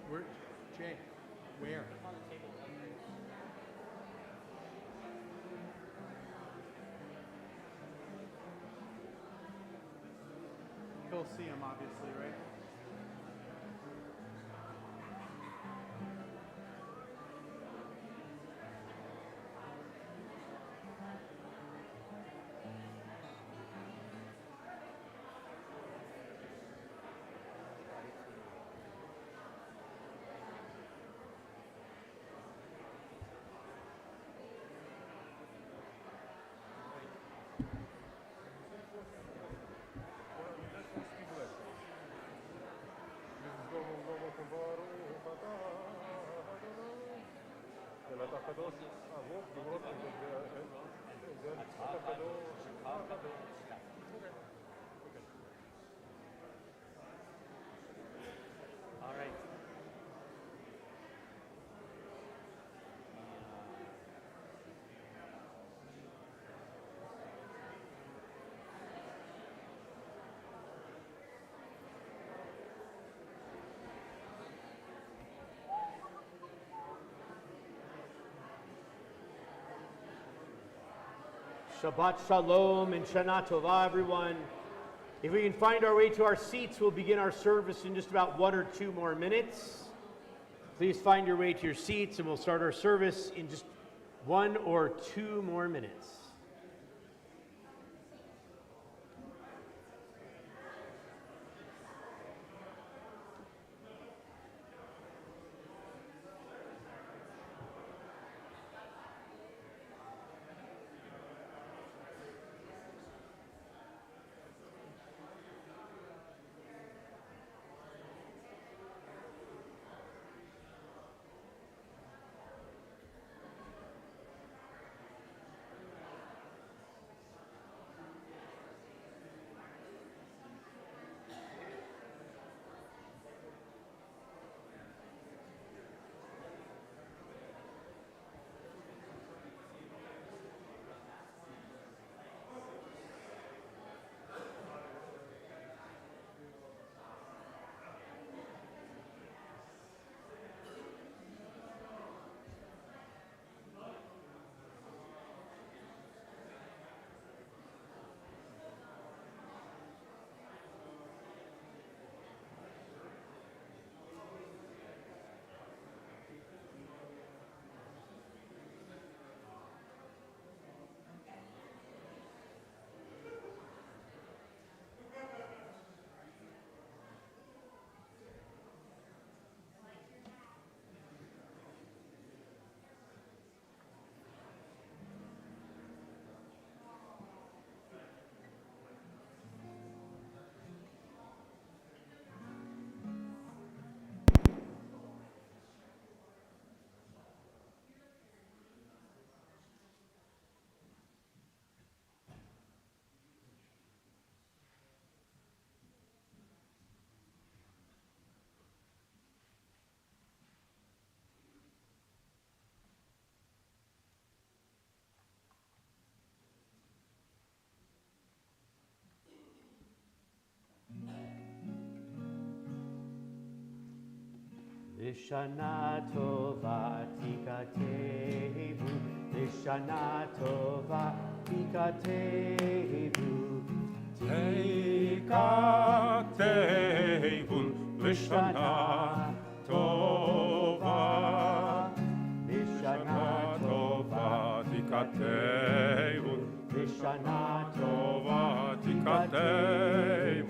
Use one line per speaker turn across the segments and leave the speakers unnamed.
Where, Jay? Where?
On the table.
He'll see him, obviously, right?
All right.
Shabbat Shalom and Shana Tova, everyone. If we can find our way to our seats, we'll begin our service in just about 1 or 2 more minutes. Please find your way to your seats and we'll start our service in just 1 or 2 more minutes. Lishana Tova Tikatevu, Lishana Tova Tikatevu,
Tikatevun Lishana Tova, Lishana Tova Tikatevun, Lishana Tova Tikatevun,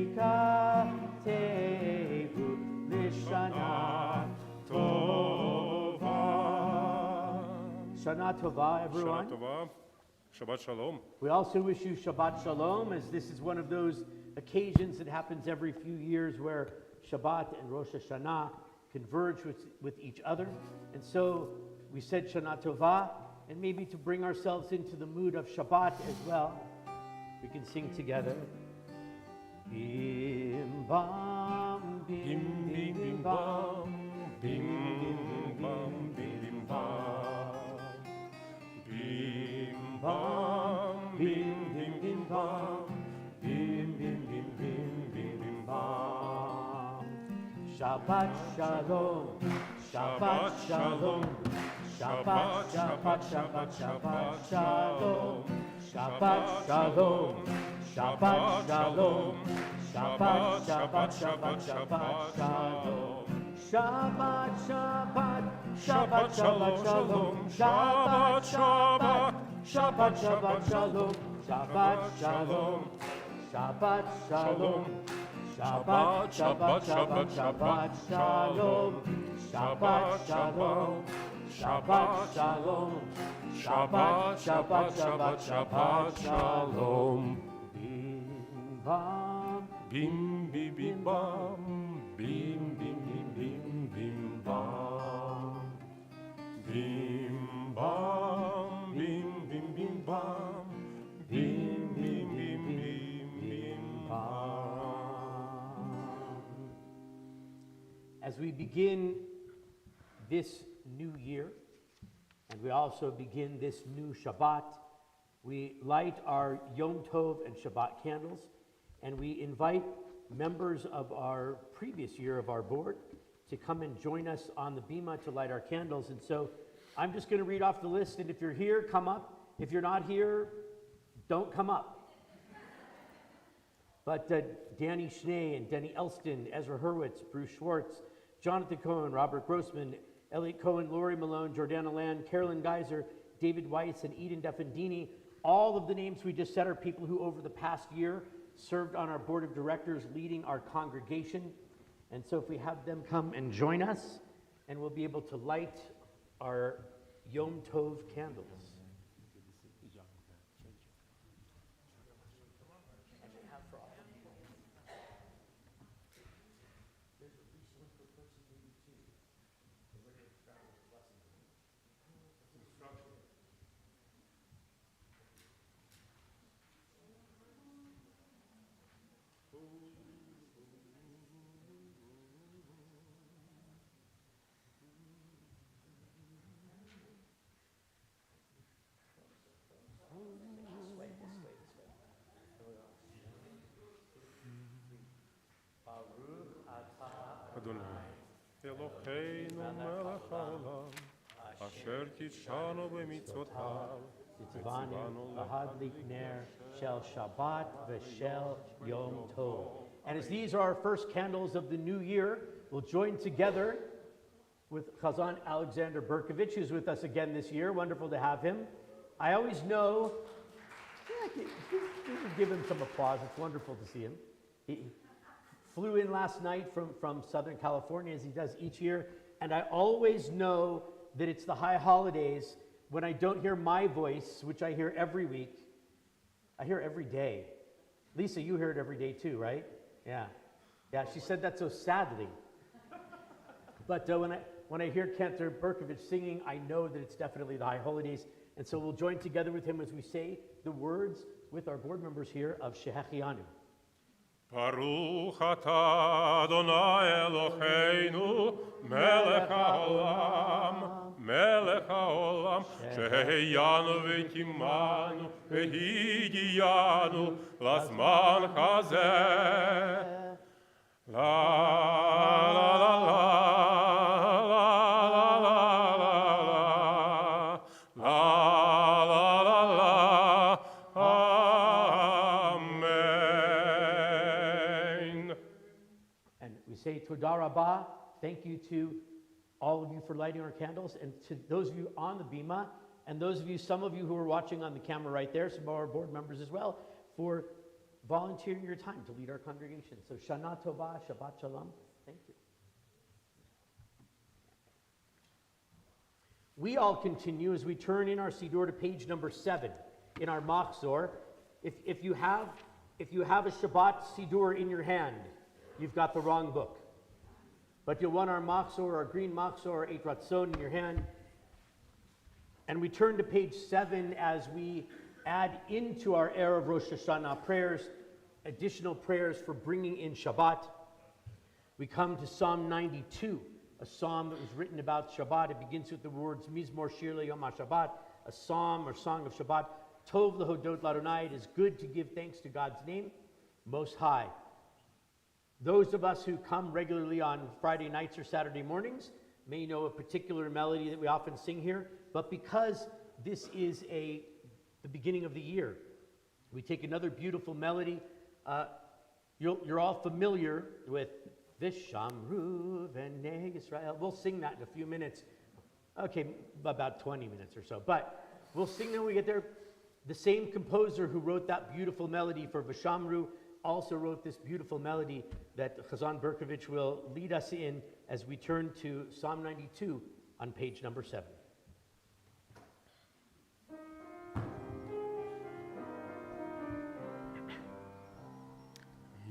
Tikatevu, Lishana
Tova.
Shana Tova, everyone.
Shana Tova. Shabbat Shalom.
We also wish you Shabbat Shalom, as this is one of those occasions that happens every few years where Shabbat and Rosh Hashanah converge with each other. And so we said Shana Tova, and maybe to bring ourselves into the mood of Shabbat as well, we can sing together. Bim bam bim bim bim bam bim bam bim bam bim bam bim bim bim bam bim bim bim bim bim bim bam Shabbat Shalom, Shabbat Shalom, Shabbat, Shabbat, Shabbat, Shabbat Shalom, Shabbat Shalom, Shabbat Shalom, Shabbat, Shabbat, Shabbat, Shabbat Shalom, Shabbat, Shabbat, Shabbat, Shabbat Shalom, Shabbat, Shabbat, Shabbat, Shabbat Shalom, Shabbat Shalom, Shabbat Shalom. Shabbat, Shabbat, Shabbat, Shabbat Shalom, Shabbat Shalom, Shabbat Shalom, Shabbat, Shabbat, Shabbat, Shabbat Shalom. Bim bam,
Bim bim bim bam, bim bim bim bim bim bam. Bim bam, bim bim bim bam, bim bim bim bim bim bam.
As we begin this new year, and we also begin this new Shabbat, we light our Yom Tov and Shabbat candles, and we invite members of our previous year of our board to come and join us on the bima to light our candles. And so I'm just going to read off the list, and if you're here, come up. If you're not here, don't come up. But Danny Schnee and Denny Elston, Ezra Hurwitz, Bruce Schwartz, Jonathan Cohen, Robert Grossman, Elliot Cohen, Lori Malone, Jordana Land, Carolyn Geiser, David Weiss, and Eden Defendini. All of the names we just said are people who over the past year served on our board of directors leading our congregation. And so if we have them come and join us, and we'll be able to light our Yom Tov candles.
Adonai, Eloheinu melech haolam, asher kitshanu b'mitzvotav,
Tzivanu v'hadlik ner shel Shabbat v'shel Yom Tov. And as these are our first candles of the new year, we'll join together with Chazan Alexander Berkovich, who's with us again this year. Wonderful to have him. I always know, give him some applause. It's wonderful to see him. He flew in last night from Southern California, as he does each year, and I always know that it's the high holidays when I don't hear my voice, which I hear every week. I hear every day. Lisa, you hear it every day too, right? Yeah. Yeah, she said that so sadly. But when I hear Cantor Berkovich singing, I know that it's definitely the high holidays. And so we'll join together with him as we say the words with our board members here of Shehechianu.
Baruch atah Adonai Eloheinu melech haolam, melech haolam, sheheyanu v'kimanu v'higiyanu lazman hazeh. La la la la la la la la la la la. Amen.
And we say Todah Rabbah, thank you to all of you for lighting our candles, and to those of you on the bima, and those of you, some of you who are watching on the camera right there, some of our board members as well, for volunteering your time to lead our congregation. So Shana Tova, Shabbat Shalom. Thank you. We all continue as we turn in our Siddur to page number 7 in our Machzor. If you have a Shabbat Siddur in your hand, you've got the wrong book. But you'll want our Machzor, our green Machzor, Eit Ratzon in your hand. And we turn to page 7 as we add into our Erev Rosh Hashanah prayers, additional prayers for bringing in Shabbat. We come to Psalm 92, a psalm that was written about Shabbat. It begins with the words, Mizmor Shir LeYom HaShabbat, a psalm or song of Shabbat. Tov lehodot l'Adonai, it is good to give thanks to God's name, Most High. Those of us who come regularly on Friday nights or Saturday mornings may know a particular melody that we often sing here, but because this is the beginning of the year, we take another beautiful melody. You're all familiar with Vishamru V'nei Yisrael. We'll sing that in a few minutes. Okay, about 20 minutes or so. But we'll sing that when we get there. The same composer who wrote that beautiful melody for Vishamru also wrote this beautiful melody that Chazan Berkovich will lead us in as we turn to Psalm 92 on page number 7.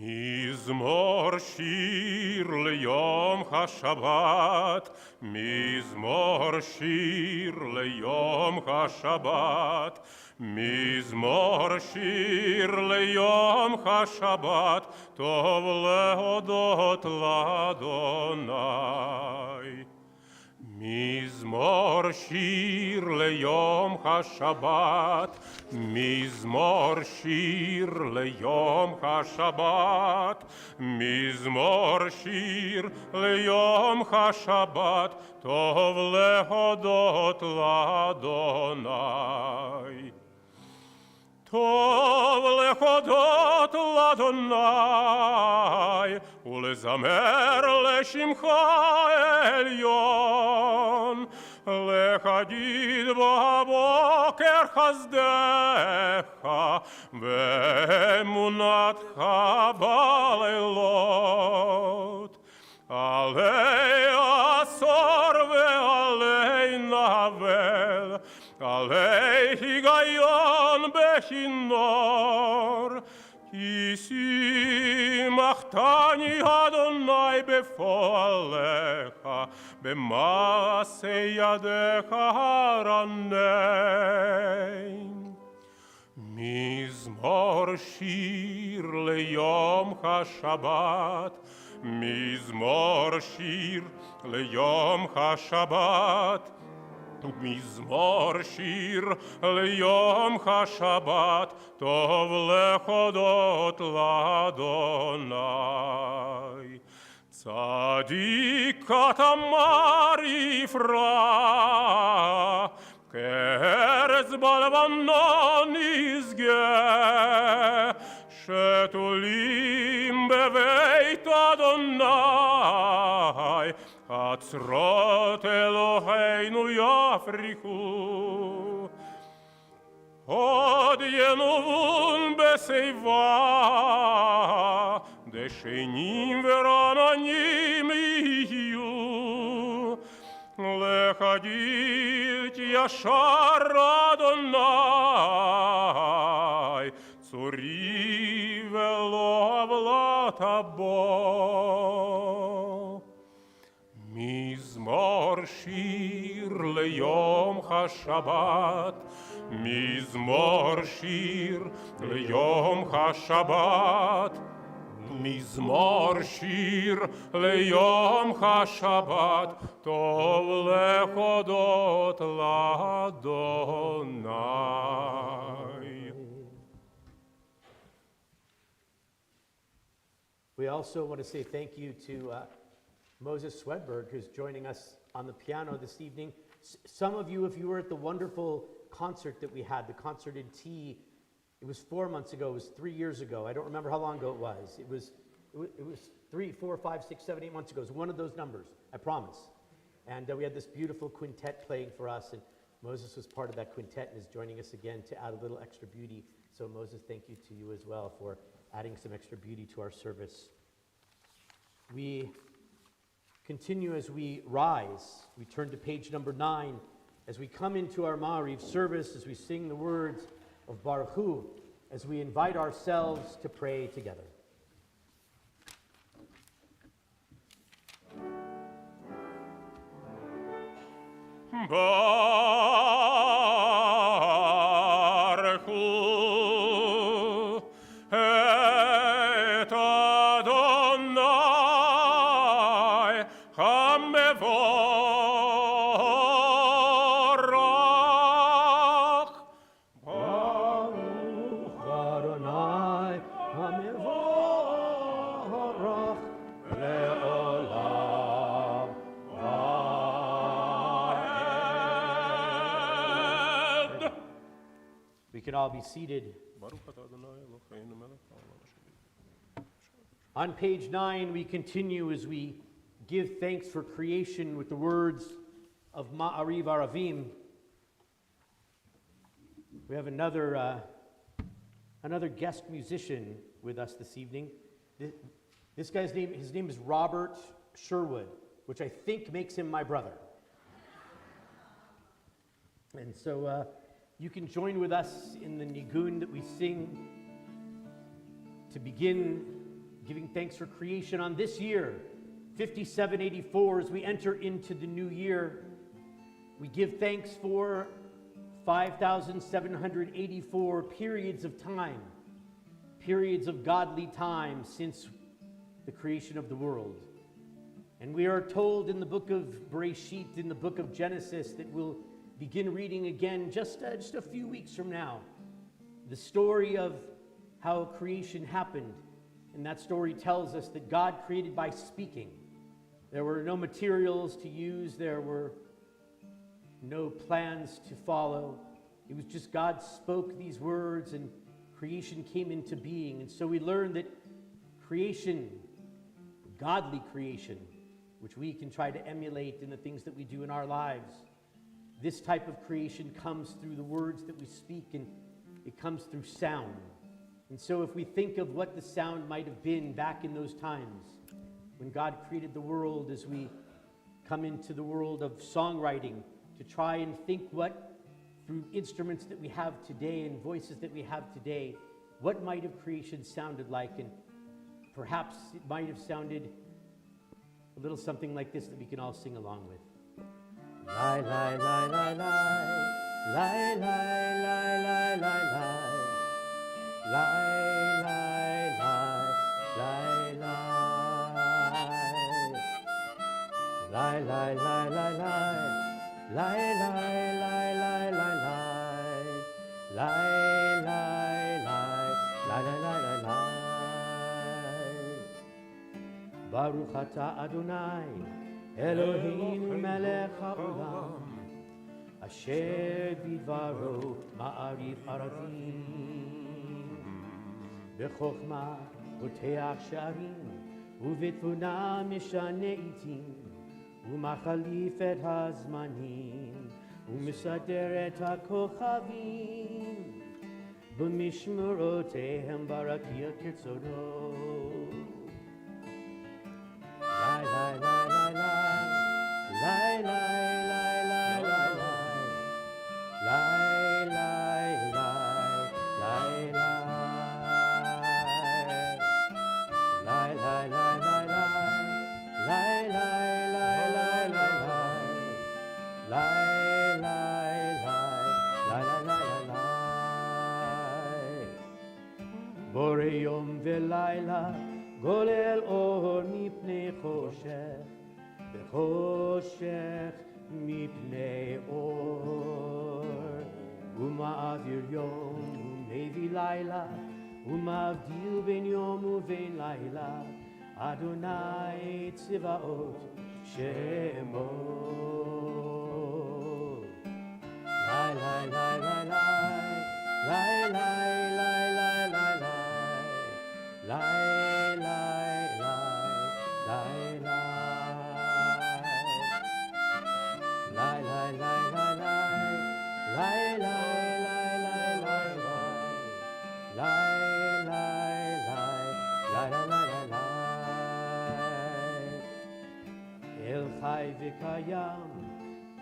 מזמור שיר ליום השבת, מזמור שיר ליום השבת, מזמור שיר ליום השבת, טוב להודות לאדוני. מזמור שיר ליום השבת, מזמור שיר ליום השבת, מזמור שיר ליום השבת, טוב להודות לאדוני. טוב להודות לאדוני ולזמר לשמך עליון, להגיד בבוקר חסדך ואמונתך בלילות. עלי עשור ועלי נבל, עלי היגיון בכינור, כי שימחתני אדוני בפועלך, במעשה ידיך הרנן. מזמור שיר ליום השבת, מזמור שיר ליום השבת, מזמור שיר ליום השבת, טוב להודות לאדוני. צדיק כתמר יפרח, כארץ בלבנון ישגה, שתולים בבית אדוני, חצרות אלוהינו יפריחו. עוד ינובון בשיבה, דשנים ורעננים יהיו, להגיד ישר אדוני, צורי ולא עוולת בו. מזמור שיר ליום השבת, מזמור שיר ליום השבת, מזמור שיר ליום השבת, טוב להודות לאדוני.
We also want to say thank you to Moses Swedberg, who's joining us on the piano this evening. Some of you, if you were at the wonderful concert that we had, the concert in T, it was 4 months ago, it was 3 years ago. I don't remember how long ago it was. It was 3, 4, 5, 6, 7, 8 months ago. It was one of those numbers, I promise. And we had this beautiful quintet playing for us, and Moses was part of that quintet and is joining us again to add a little extra beauty. So Moses, thank you to you as well for adding some extra beauty to our service. We continue as we rise. We turn to page number 9. As we come into our Ma'ariv service, as we sing the words of Baruch Hu, as we invite ourselves to pray together.
Baruch Hu et Adonai HaMevorach.
Baruch Adonai HaMevorach. can all be seated. On page 9, we continue as we give thanks for creation with the words of Ma'ariv Aravim. We have another guest musician with us this evening. This guy's name is Robert Sherwood, which I think makes him my brother. And so you can join with us in the nigun that we sing to begin giving thanks for creation on this year, 5784, as we enter into the new year. We give thanks for 5,784 periods of time, periods of godly time since the creation of the world. And we are told in the book of Bereshit, in the book of Genesis, that we'll begin reading again just a few weeks from now, the story of how creation happened. And that story tells us that God created by speaking. There were no materials to use. There were no plans to follow. It was just God spoke these words and creation came into being. And so we learn that creation, godly creation, which we can try to emulate in the things that we do in our lives, this type of creation comes through the words that we speak, and it comes through sound. And so if we think of what the sound might have been back in those times, when God created the world, as we come into the world of songwriting, to try and think what, through instruments that we have today and voices that we have today, what might have creation sounded like. And perhaps it might have sounded a little something like this that we can all sing along with. Lie, lie, lie, lie, lie, lie, lie, lie, lie, lie, lie. Lie, lie, lie, lie, lie. Lie, lie, lie, lie, lie. Lie, lie, lie, lie, lie, lie. Lie, lie, lie, lie, lie, lie, lie. Baruch atah Adonai, Eloheinu melech haolam, asher bidvaro ma'ariv aravim. בחוכמה פותח שערים, ובתבונה משנה עיתים, ומחליף את הזמנים, ומסדר את הכוכבים, במשמרותיהם ברקיע כרצונו. לי, לי, לי, לי, לי, לי, לי, לי, לי, לי, בורא יום ולילה, גולל אור מפני חושך, וחושך מפני אור. ומעביר יום ומביא לילה, ומבדיל בין יום ובין לילה, אדוני צבאות שמו. לי, לי, לי, לי, לי, לי, לי, Lie, lie, lie, lie, lie. Lie, lie, lie, lie, lie. Lie, lie, lie, lie, lie, lie. Lie, lie, lie, lie, lie, lie. El חי וקיים,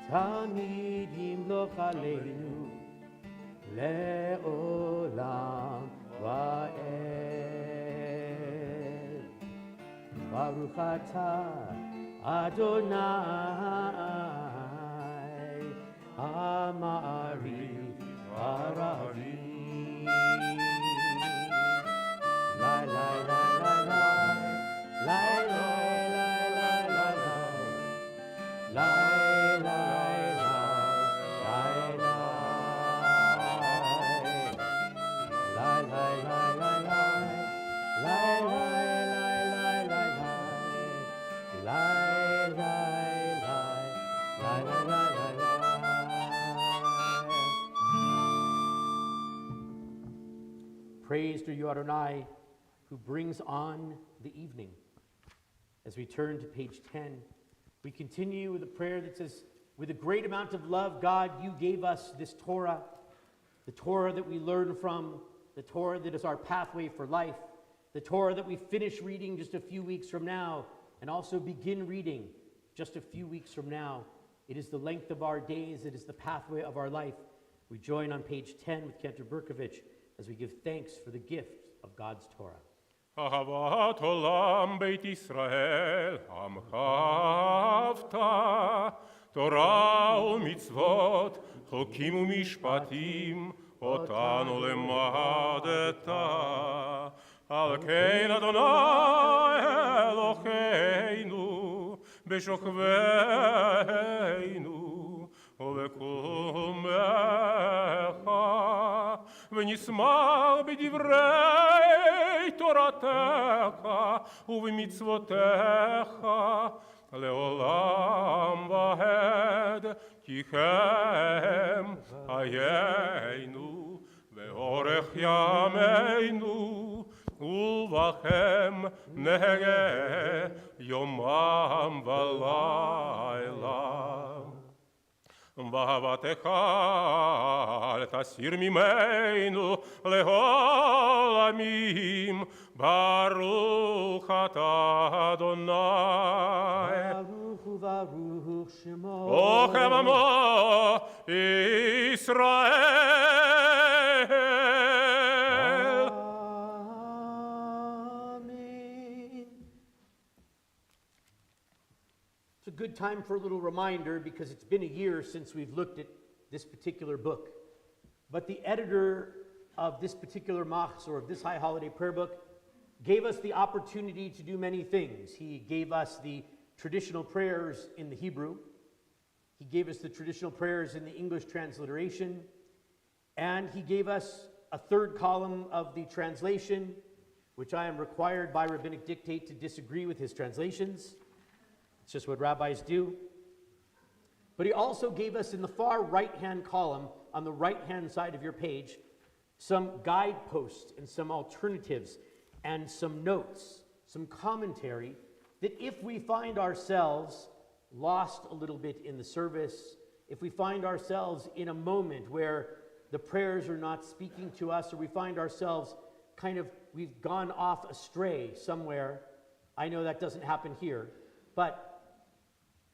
תמיד ימלוך עלינו, לעולם ועד. Baruch atah Adonai Ha'ma'ariv Aravim. Lai, lai, lai, lai, lai. Lai, lai, lai, lai, lai, lai. Lai, lai, lai, lai, lai. Lai, lai, lai, lai, lai. Lai, lai. Praised are you, Adonai, who brings on the evening. As we turn to page 10, we continue with a prayer that says, with a great amount of love, God, you gave us this Torah, the Torah that we learn from, the Torah that is our pathway for life, the Torah that we finish reading just a few weeks from now, and also begin reading just a few weeks from now. It is the length of our days. It is the pathway of our life. We join on page 10 with Cantor Berkovich as we give thanks for the gift of God's Torah.
אהבת עולם בית ישראל, עמך אהבת, תורה ומצוות, חוקים ומשפטים, אותנו למדת. על כן אדוני אלוהינו, בשוכבנו, ובקומך, ונשמח בדברי תורתך ובמצוותיך לעולם ועד, כי כן חיינו ואורך ימינו, ובכם נהגה יומם ולילה. ואהבתך אל תסיר ממנו לעולמים, ברוך אתה אדוני.
ברוך וברוך שמו.
רוחם עמו ישראל.
It's a good time for a little reminder because it's been a year since we've looked at this particular book. But the editor of this particular machzor, of this High Holiday Prayer Book, gave us the opportunity to do many things. He gave us the traditional prayers in the Hebrew. He gave us the traditional prayers in the English transliteration. And he gave us a third column of the translation, which I am required by rabbinic dictate to disagree with his translations. It's just what rabbis do. But he also gave us in the far right-hand column, on the right-hand side of your page, some guideposts and some alternatives and some notes, some commentary, that if we find ourselves lost a little bit in the service, if we find ourselves in a moment where the prayers are not speaking to us, or we find ourselves we've gone off astray somewhere. I know that doesn't happen here, but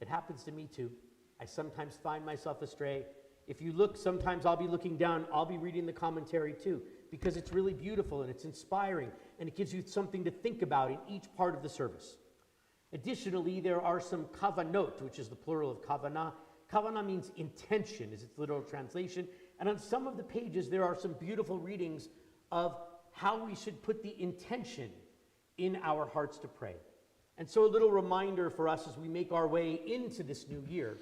it happens to me too. I sometimes find myself astray. If you look, sometimes I'll be looking down, I'll be reading the commentary too, because it's really beautiful and it's inspiring, and it gives you something to think about in each part of the service. Additionally, there are some kavanot, which is the plural of kavanah. Kavanah means intention, is its literal translation. And on some of the pages, there are some beautiful readings of how we should put the intention in our hearts to pray. And so a little reminder for us as we make our way into this new year,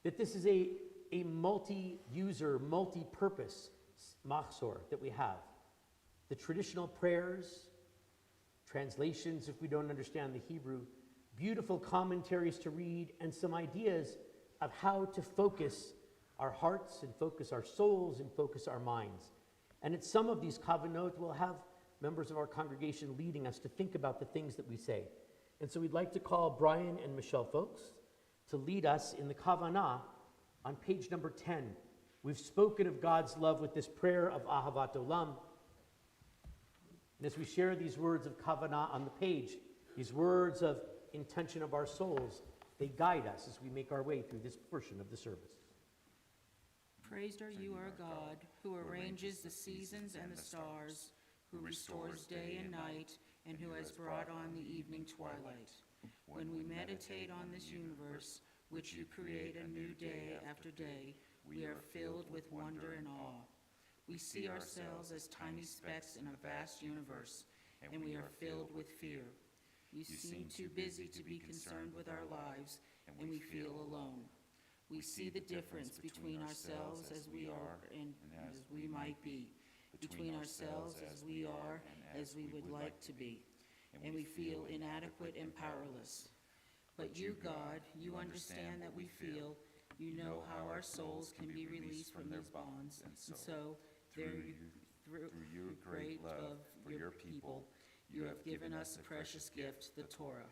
that this is a multi-user, multi-purpose machzor that we have. The traditional prayers, translations if we don't understand the Hebrew, beautiful commentaries to read, and some ideas of how to focus our hearts and focus our souls and focus our minds. And at some of these kavanot, we'll have members of our congregation leading us to think about the things that we say. And so we'd like to call Brian and Michelle Folks to lead us in the kavanah on page number 10. We've spoken of God's love with this prayer of Ahavat Olam. And as we share these words of kavanah on the page, these words of intention of our souls, they guide us as we make our way through this portion of the service.
Praised are you, our God, who arranges the seasons and the stars, who restores day and night, and who has brought on the evening twilight. When we meditate on this universe, which you create anew day after day, we are filled with wonder and awe. We see ourselves as tiny specks in a vast universe, and we are filled with fear. You seem too busy to be concerned with our lives, and we feel alone. We see the difference between ourselves as we are and as we might be, between ourselves as we are and as we would like to be, and we feel inadequate and powerless. But you, God, you understand that we feel. You know how our souls can be released from these bonds, and so through your great love for your people, you have given us a precious gift, the Torah.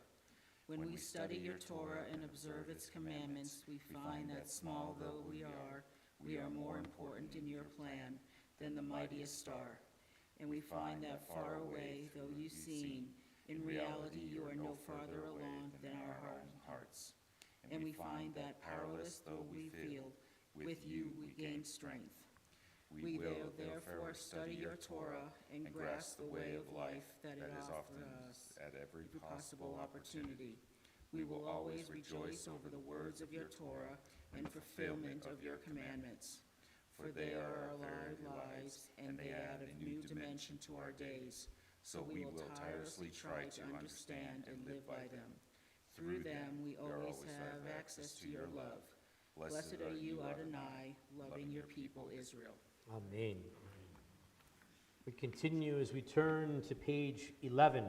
When we study your Torah and observe its commandments, we find that small though we are more important in your plan than the mightiest star. And we find that far away though you seem, in reality you are no farther along than our own hearts. And we find that powerless though we feel, with you we gain strength. We will therefore study your Torah and grasp the way of life that it offers us at every possible opportunity. We will always rejoice over the words of your Torah and fulfillment of your commandments, for they are our very lives and they add a new dimension to our days. So we will tirelessly try to understand and live by them. Through them we always have access to your love. Blessed are you, Adonai, loving your people Israel.
Amen. We continue as we turn to page 11.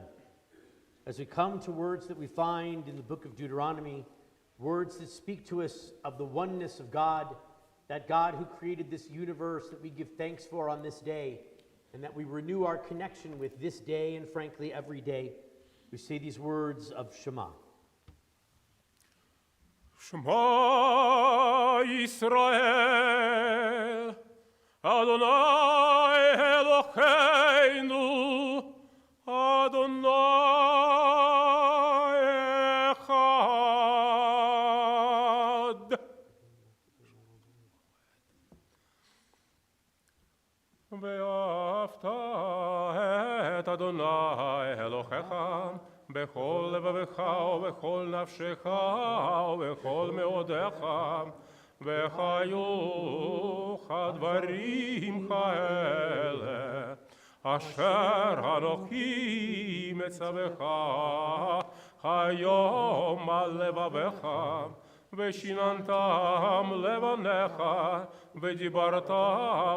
As we come to words that we find in the book of Deuteronomy, words that speak to us of the oneness of God, that God who created this universe that we give thanks for on this day, and that we renew our connection with this day and frankly every day, we say these words of Shema.
Shema Yisrael, Adonai Eloheinu, Adonai Echad. ואהבת את אדוני אלוהיך בכל לבבך ובכל נפשך ובכל מאודיך, וחיוך הדברים כאלה אשר אנוכי מצווך היום על לבבך, ושיננתם לבניך ודיברת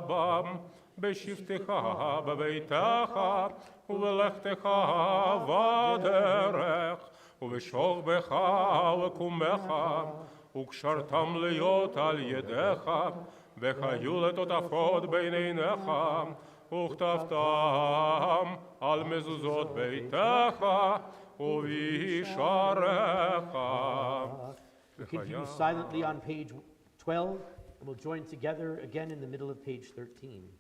בם בשבתך בביתך ובלכתך בדרך ובשוכבך וקומך, וקשרתם להיות על ידיך, והיו לטוטפות בין עיניך, וכתבתם על מזוזות ביתך ובשעריך.
We continue silently on page 12, and we'll join together again in the middle of page 13.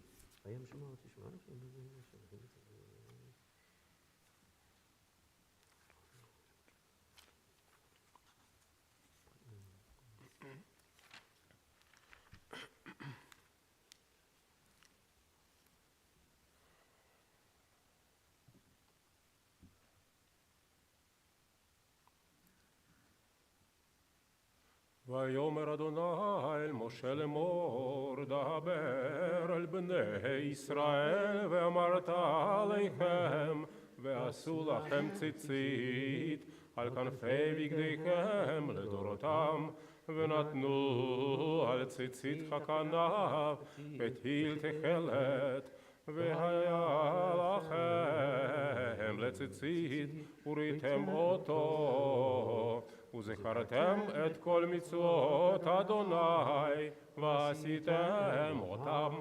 ויאמר אדוני אל משה לאמור, דבר אל בני ישראל ואמרת עליכם, ועשו לכם ציצית על כנפי בגדיכם לדורותם, ונתנו על ציצית הכנף ותיל תכלת, והיה לכם לציצית וריתם אותו, וזכרתם את כל מצוות אדוני ועשיתם אותם,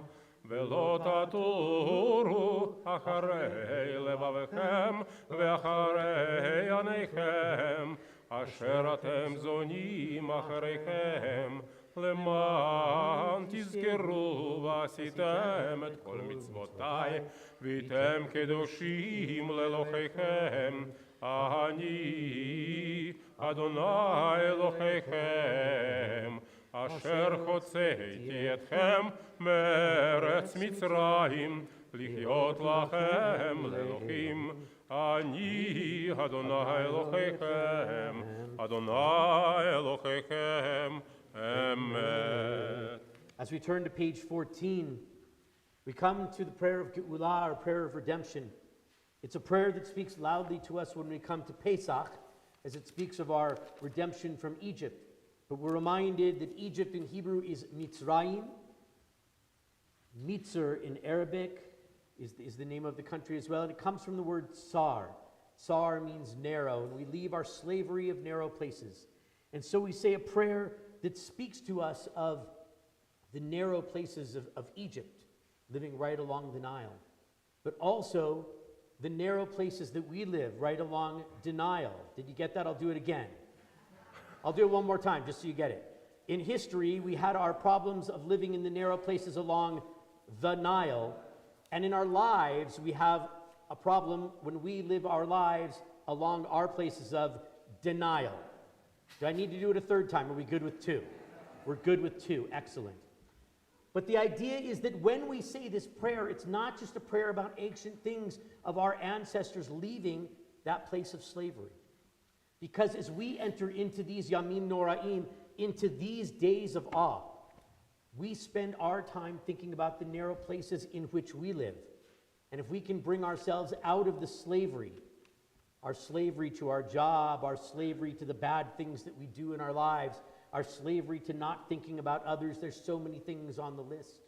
ולא תטורו אחרי לבבכם ואחרי עיניכם אשר אתם זונים אחריכם, למען תזכרו ועשיתם את כל מצוותיי והייתם קדושים לאלוהיכם. אני אדוני אלוהיכם אשר הוצאתי אתכם מארץ מצרים לחיות לכם לאלוהים. אני אדוני אלוהיכם, אדוני אלוהיכם. Amen.
As we turn to page 14, we come to the prayer of Geulah, or prayer of redemption. It's a prayer that speaks loudly to us when we come to Pesach, as it speaks of our redemption from Egypt. But we're reminded that Egypt in Hebrew is Mitzrayim. Mitzer in Arabic is the name of the country as well, and it comes from the word Sar. Sar means narrow, and we leave our slavery of narrow places. And so we say a prayer that speaks to us of the narrow places of Egypt. living right along the Nile, but also the narrow places that we live right along denial. Did you get that? I'll do it again. I'll do it one more time just so you get it. In history, we had our problems of living in the narrow places along the Nile, and in our lives, we have a problem when we live our lives along our places of denial. Do I need to do it a third time? Are we good with two? We're good with two. Excellent. But the idea is that when we say this prayer, it's not just a prayer about ancient things of our ancestors leaving that place of slavery. Because as we enter into these Yamim Noraim, into these days of awe, we spend our time thinking about the narrow places in which we live. And if we can bring ourselves out of the slavery, our slavery to our job, our slavery to the bad things that we do in our lives, our slavery to not thinking about others, there's so many things on the list.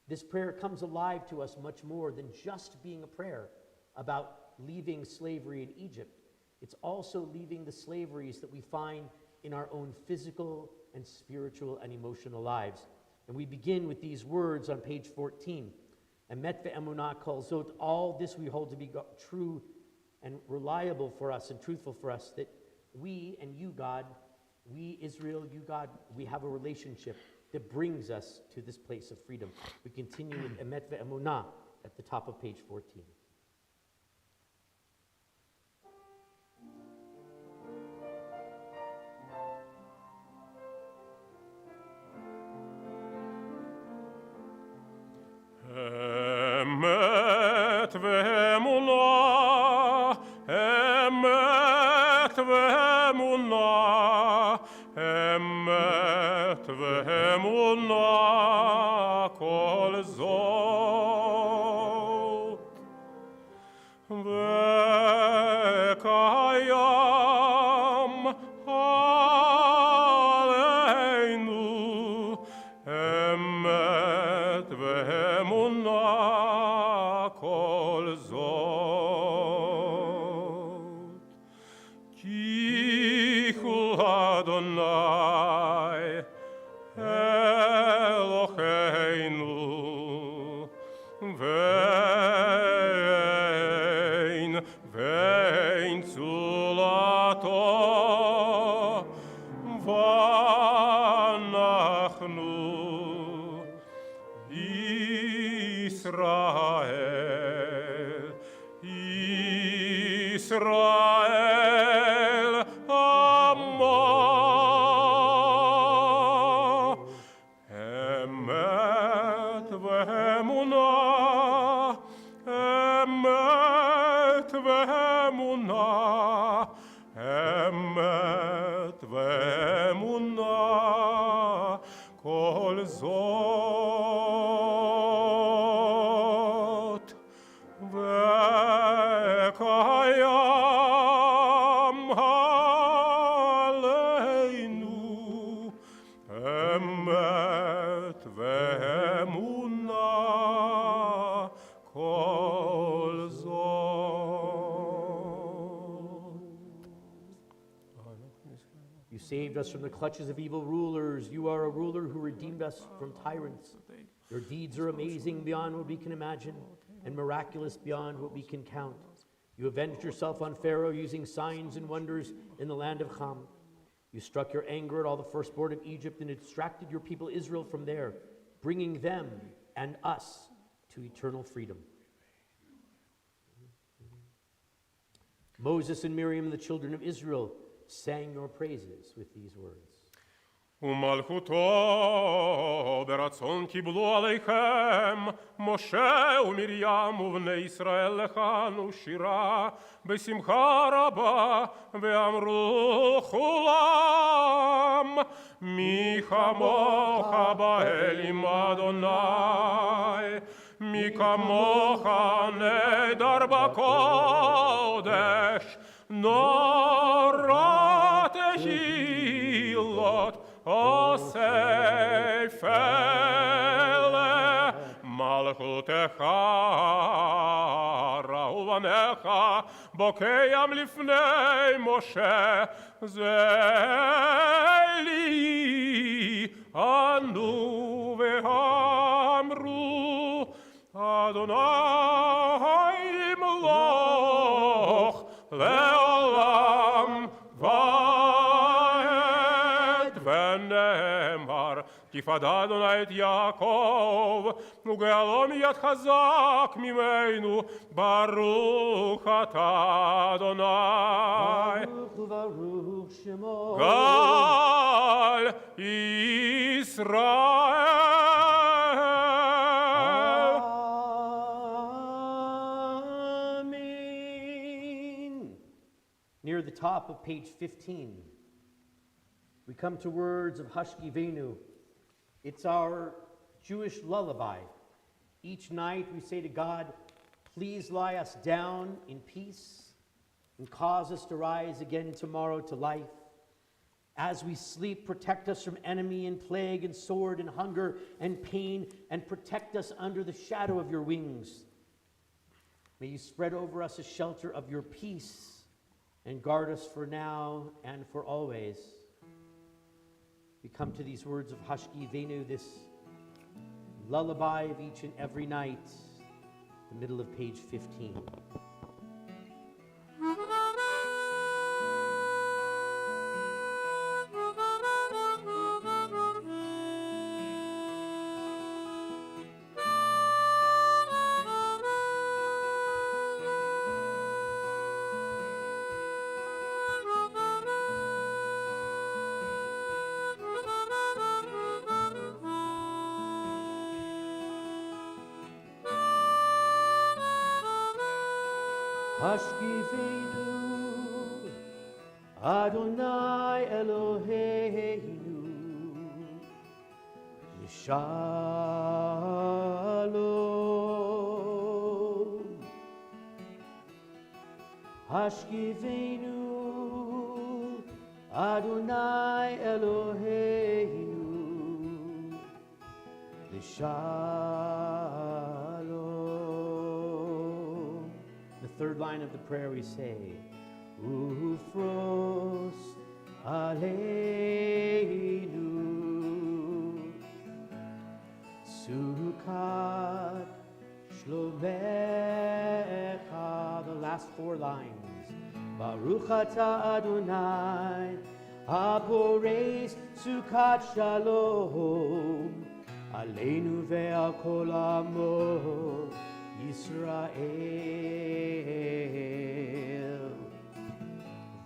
This prayer comes alive to us much more than just being a prayer about leaving slavery in Egypt. It's also leaving the slaveries that we find in our own physical and spiritual and emotional lives. And we begin with these words on page 14. Emet ve'emunah kol zot, all this we hold to be true and reliable for us and truthful for us, that we and you, God, we, Israel, you, God, we have a relationship that brings us to this place of freedom. We continue with Emet ve'emunah at the top of page 14.
Emet ve'emunah, emet ve'emunah, emet ve'emunah kol zot. Ve'kayam aleinu, emet ve'emunah kol zot. Ki hu Adonai Eloheinu, vein tzulato, v'anachnu Israel Amo. Emet ve'emunah, emet ve'emunah, emet ve'emunah kol zot. Ve'kayam aleinu, emet ve'emunah kol zot.
You saved us from the clutches of evil rulers. You are a ruler who redeemed us from tyrants. Your deeds are amazing beyond what we can imagine and miraculous beyond what we can count. You avenged yourself on Pharaoh using signs and wonders in the land of Ham. You struck your anger at all the firstborn of Egypt and extracted your people Israel from there, bringing them and us to eternal freedom. Moses and Miriam and the children of Israel sang your praises with these words.
ומלכותו ברצון קיבלו עליכם משה ומרים ובני ישראל לכנו שירה בשמחה רבה ואמרו כולם מי כמוך באלים אדוני מי כמוך נדר בקודש נורא תהילות Osei fele malchutecha rauvanecha bokeyam lifnei Moshe zeli anu ve'amru Adonai Imloch leolam vaed v'nemar Kifad Adonai et Yaakov ugealon yad chazak mimeinu Baruch atah Adonai
Baruch u'baruch Shemo.
Gal Israel.
Amen. Near the top of page 15, we come to words of Hashkivenu. It's our Jewish lullaby. Each night we say to God, please lie us down in peace and cause us to rise again tomorrow to life. As we sleep, protect us from enemy and plague and sword and hunger and pain, and protect us under the shadow of your wings. May you spread over us a shelter of your peace and guard us for now and for always. We come to these words of Hashkivenu, this lullaby of each and every night, the middle of page 15. Hashkivenu, Adonai Eloheinu, Shalom. Hashkivenu, Adonai Eloheinu, Shalom. The third line of the prayer we say, Ufros Aleinu, Sukkot Shlomecha. The last four lines. Baruch atah Adonai, Haporeis Sukkot Shalom, Aleinu ve'al kol amo Yisrael,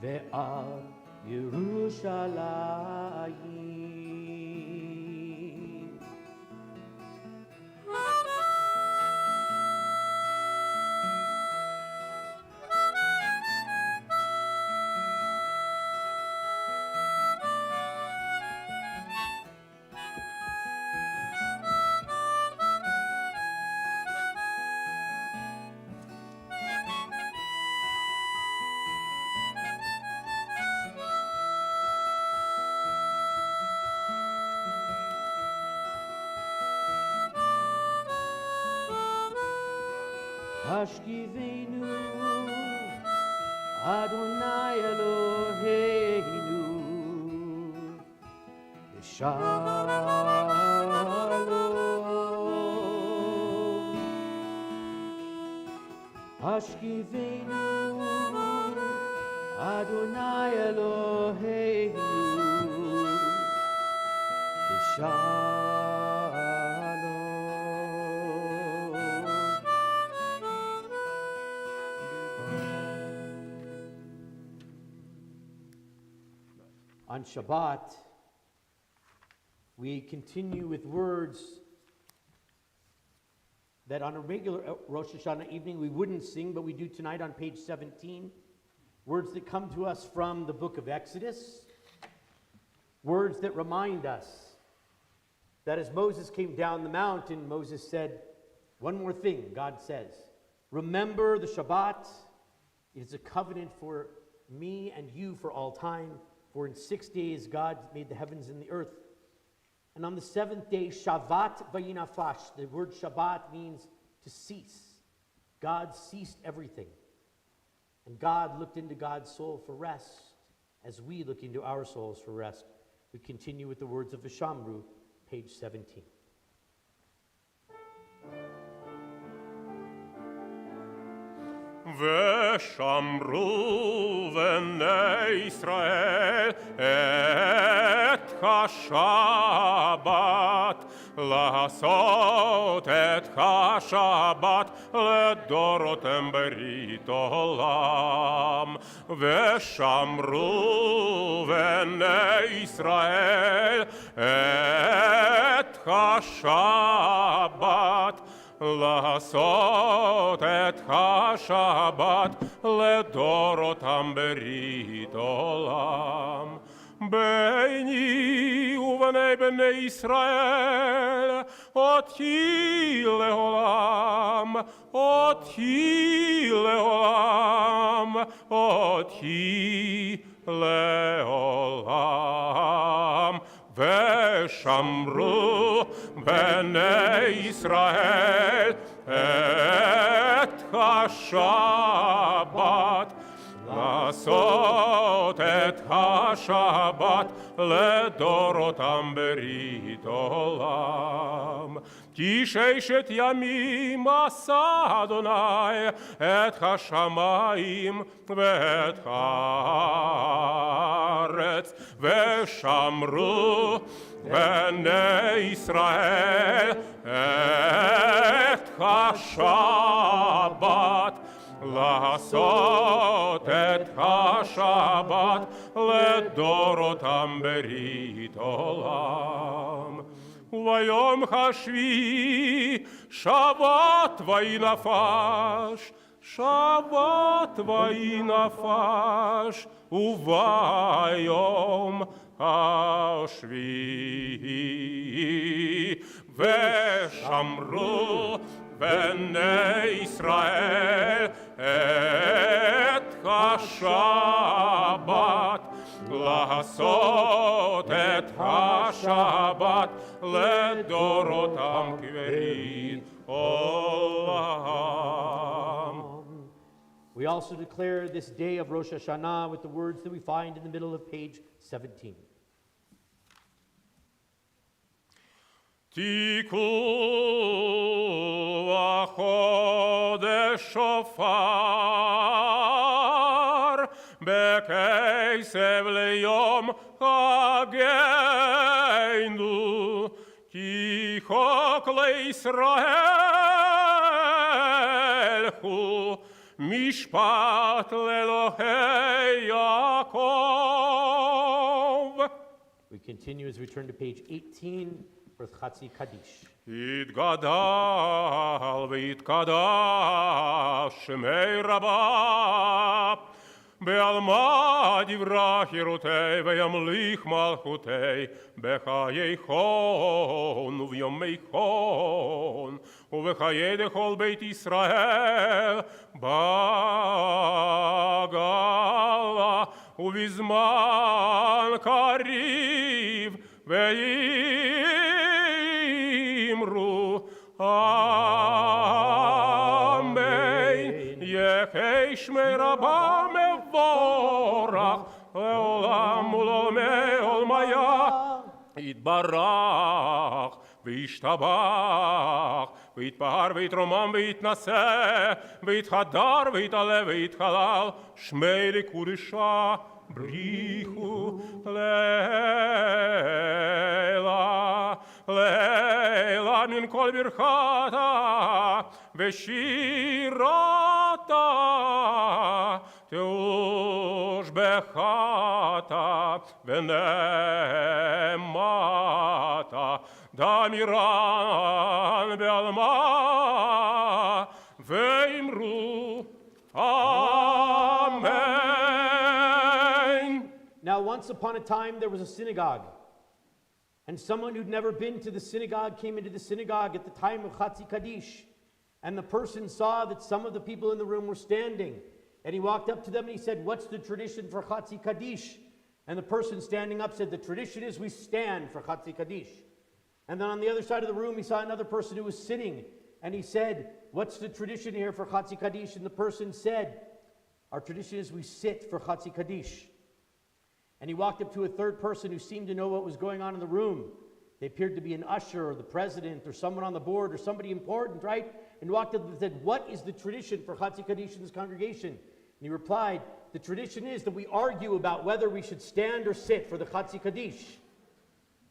ve'al Yerushalayim. Hashkivenu, Adonai Eloheinu, Shalom. Hashkivenu, Adonai Eloheinu, Shalom. On Shabbat, we continue with words that on a regular Rosh Hashanah evening we wouldn't sing, but we do tonight on page 17. Words that come to us from the book of Exodus. Words that remind us that as Moses came down the mountain, Moses said, one more thing, God says, remember the Shabbat. It is a covenant for me and you for all time. For in 6 days God made the heavens and the earth. And on the seventh day, Shavat vayinafash. The word Shabbat means to cease. God ceased everything. And God looked into God's soul for rest, as we look into our souls for rest. We continue with the words of Vishamru, page 17.
ושמרו בני ישראל את השבת, לעשות את השבת לדורותם ברית עולם. ושמרו בני ישראל את השבת, לעשות את השבת לדורותם ברית עולם. ביני ובני בני ישראל אותי לעולם, אותי לעולם, אותי לעולם. ושמרו בני ישראל את השבת, לעשות את השבת לדורותם ברית עולם. כי ששת ימים עשה אדוני את השמיים ואת הארץ, ושמרו בני ישראל את השבת, לעשות את השבת לדורותם ברית עולם. וביום השביעי שבת ויהי נפש, שבת ויהי נפש, וביום השביעי ושמרו בני ישראל את השבת, לעשות את השבת לדורותם כברית עולם.
We also declare this day of Rosh Hashanah with the words that we find in the middle of page 17.
תיקחו החודש שופר בכסף ליום חגנו, כי חוק לישראל הוא משפט לאלוהי יעקב.
We continue as we turn to page 18 for Chatzi Kaddish.
יתגדל ויתקדש שמי רבה, בעלמא יברח חירותי וימליך מלכותי, בחיי חון וביומי חון ובחיי דכל בית ישראל, בגלה ובזמן קריב ואמרו אמן. יחי שמי רבה מבורך לעולם ולעולמי עולמיה, יתברך וישתבח ויתפאר ויתרומם ויתנשא ויתהדר ויתעלה ויתהלל, שמי לקודשה בריחו לילה לילה מן כל ברכתה ושירתה תושבחתה ונאמתה דמירן בעלמה ואמרו Amen.
Now, once upon a time, there was a synagogue. And someone who'd never been to the synagogue came into the synagogue at the time of Chatzi Kaddish. And the person saw that some of the people in the room were standing. And he walked up to them and he said, "What's the tradition for Chatzi Kaddish?" And the person standing up said, "The tradition is we stand for Chatzi Kaddish." And then on the other side of the room, he saw another person who was sitting. And he said, "What's the tradition here for Chatzi Kaddish?" And the person said, "Our tradition is we sit for Chatzi Kaddish." And he walked up to a third person who seemed to know what was going on in the room. They appeared to be an usher or the president or someone on the board or somebody important, right? and walked up and said, what is the tradition for Chatzi Kaddish in this congregation? And he replied, the tradition is that we argue about whether we should stand or sit for the Chatzi Kaddish.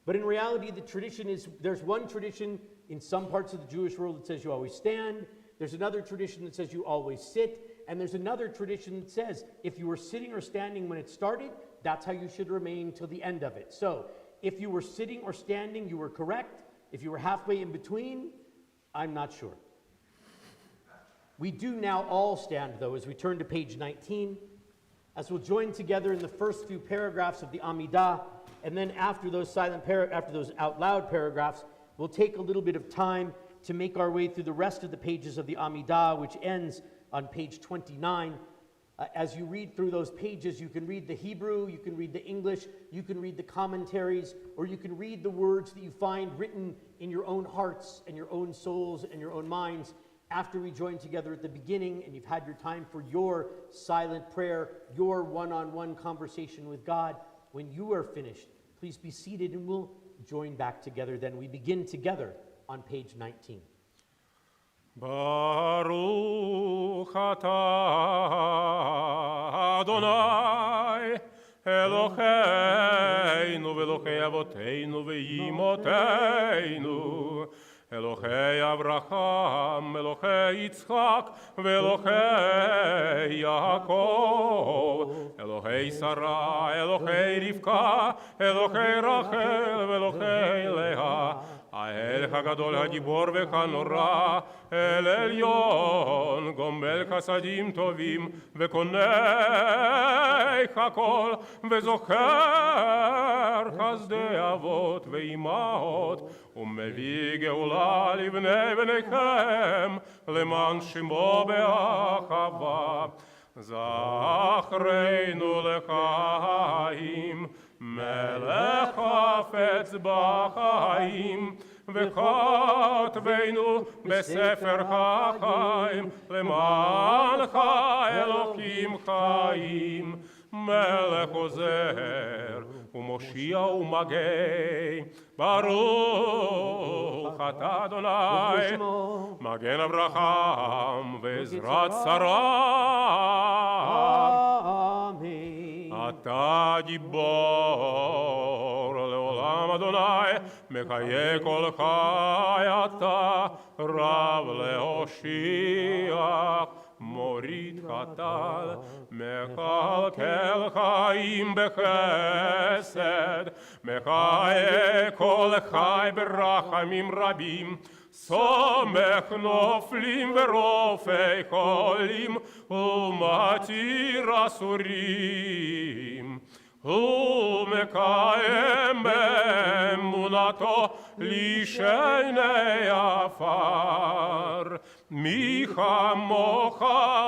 But in reality, the tradition is, there's one tradition in some parts of the Jewish world that says you always stand. There's another tradition that says you always sit. And there's another tradition that says if you were sitting or standing when it started, that's how you should remain till the end of it. So if you were sitting or standing, you were correct. If you were halfway in between, I'm not sure. We do now all stand, though, as we turn to page 19, as we'll join together in the first few paragraphs of the Amidah, and then after those after those out loud paragraphs, we'll take a little bit of time to make our way through the rest of the pages of the Amidah, which ends on page 29. As you read through those pages, you can read the Hebrew, you can read the English, you can read the commentaries, or you can read the words that you find written in your own hearts and your own souls and your own minds after we join together at the beginning and you've had your time for your silent prayer, your one-on-one conversation with God. When you are finished, please be seated and we'll join back together. Then we begin together on page 19.
Baruch atah Adonai Eloheinu v'Elokei Avoteinu v'Imoteinu Elokei Avraham, Elokei Yitzchak, v'Elokei Yaakov, Elokei Sarah, Elokei Rivka, Elokei Rachel, v'Elokei Leah, האל הגדול הגיבור והנורא, אל עליון, גומל חסדים טובים, וקונך הכל, וזוכר חסדי אבות ואימהות, ומביא גאולה לבני בניכם, למען שמו באחווה. זכרנו לחיים, מלך חפץ בחיים, וכתבנו בספר החיים, למענך אלוקים חיים, מלך עוזר ומושיע ומגן, ברוך אתה אדוני, מגן אברהם ועזרת שרה. אתה גיבור לעולם אדוני, מחיה כל חי אתה, רב להושיע, מוריד חתל, מכלכל חיים בחסד, מחיה כל חי ברחמים רבים, סומך נופלים ורופא חולים, ומתיר אסורים. הוא מקיים באמונתו לשני עפר. מי כמוך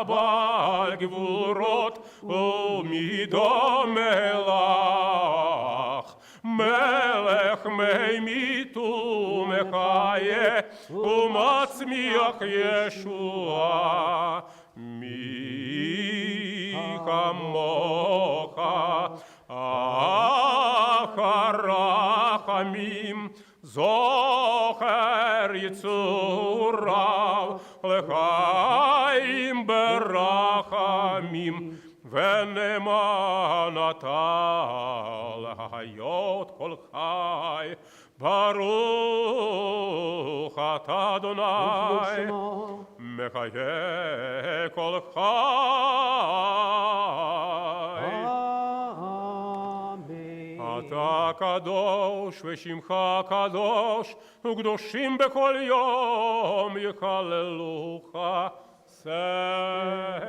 בעל גבורות ומי דומה לך. מלך ממית ומחיה ומצמיח ישועה. מי כמוך אחר רחמים, זוכר יצוריו לחיים ברחמים, ונאמן אתה להחיות כל חי. ברוך אתה אדוני, מחיה כל חי. אתה קדוש ושמך קדוש, וקדושים בכל יום יחללוך. סלה.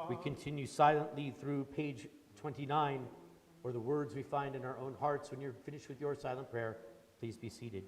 We continue silently through page 29, or the words we find in our own hearts. When you're finished with your silent prayer, please be seated.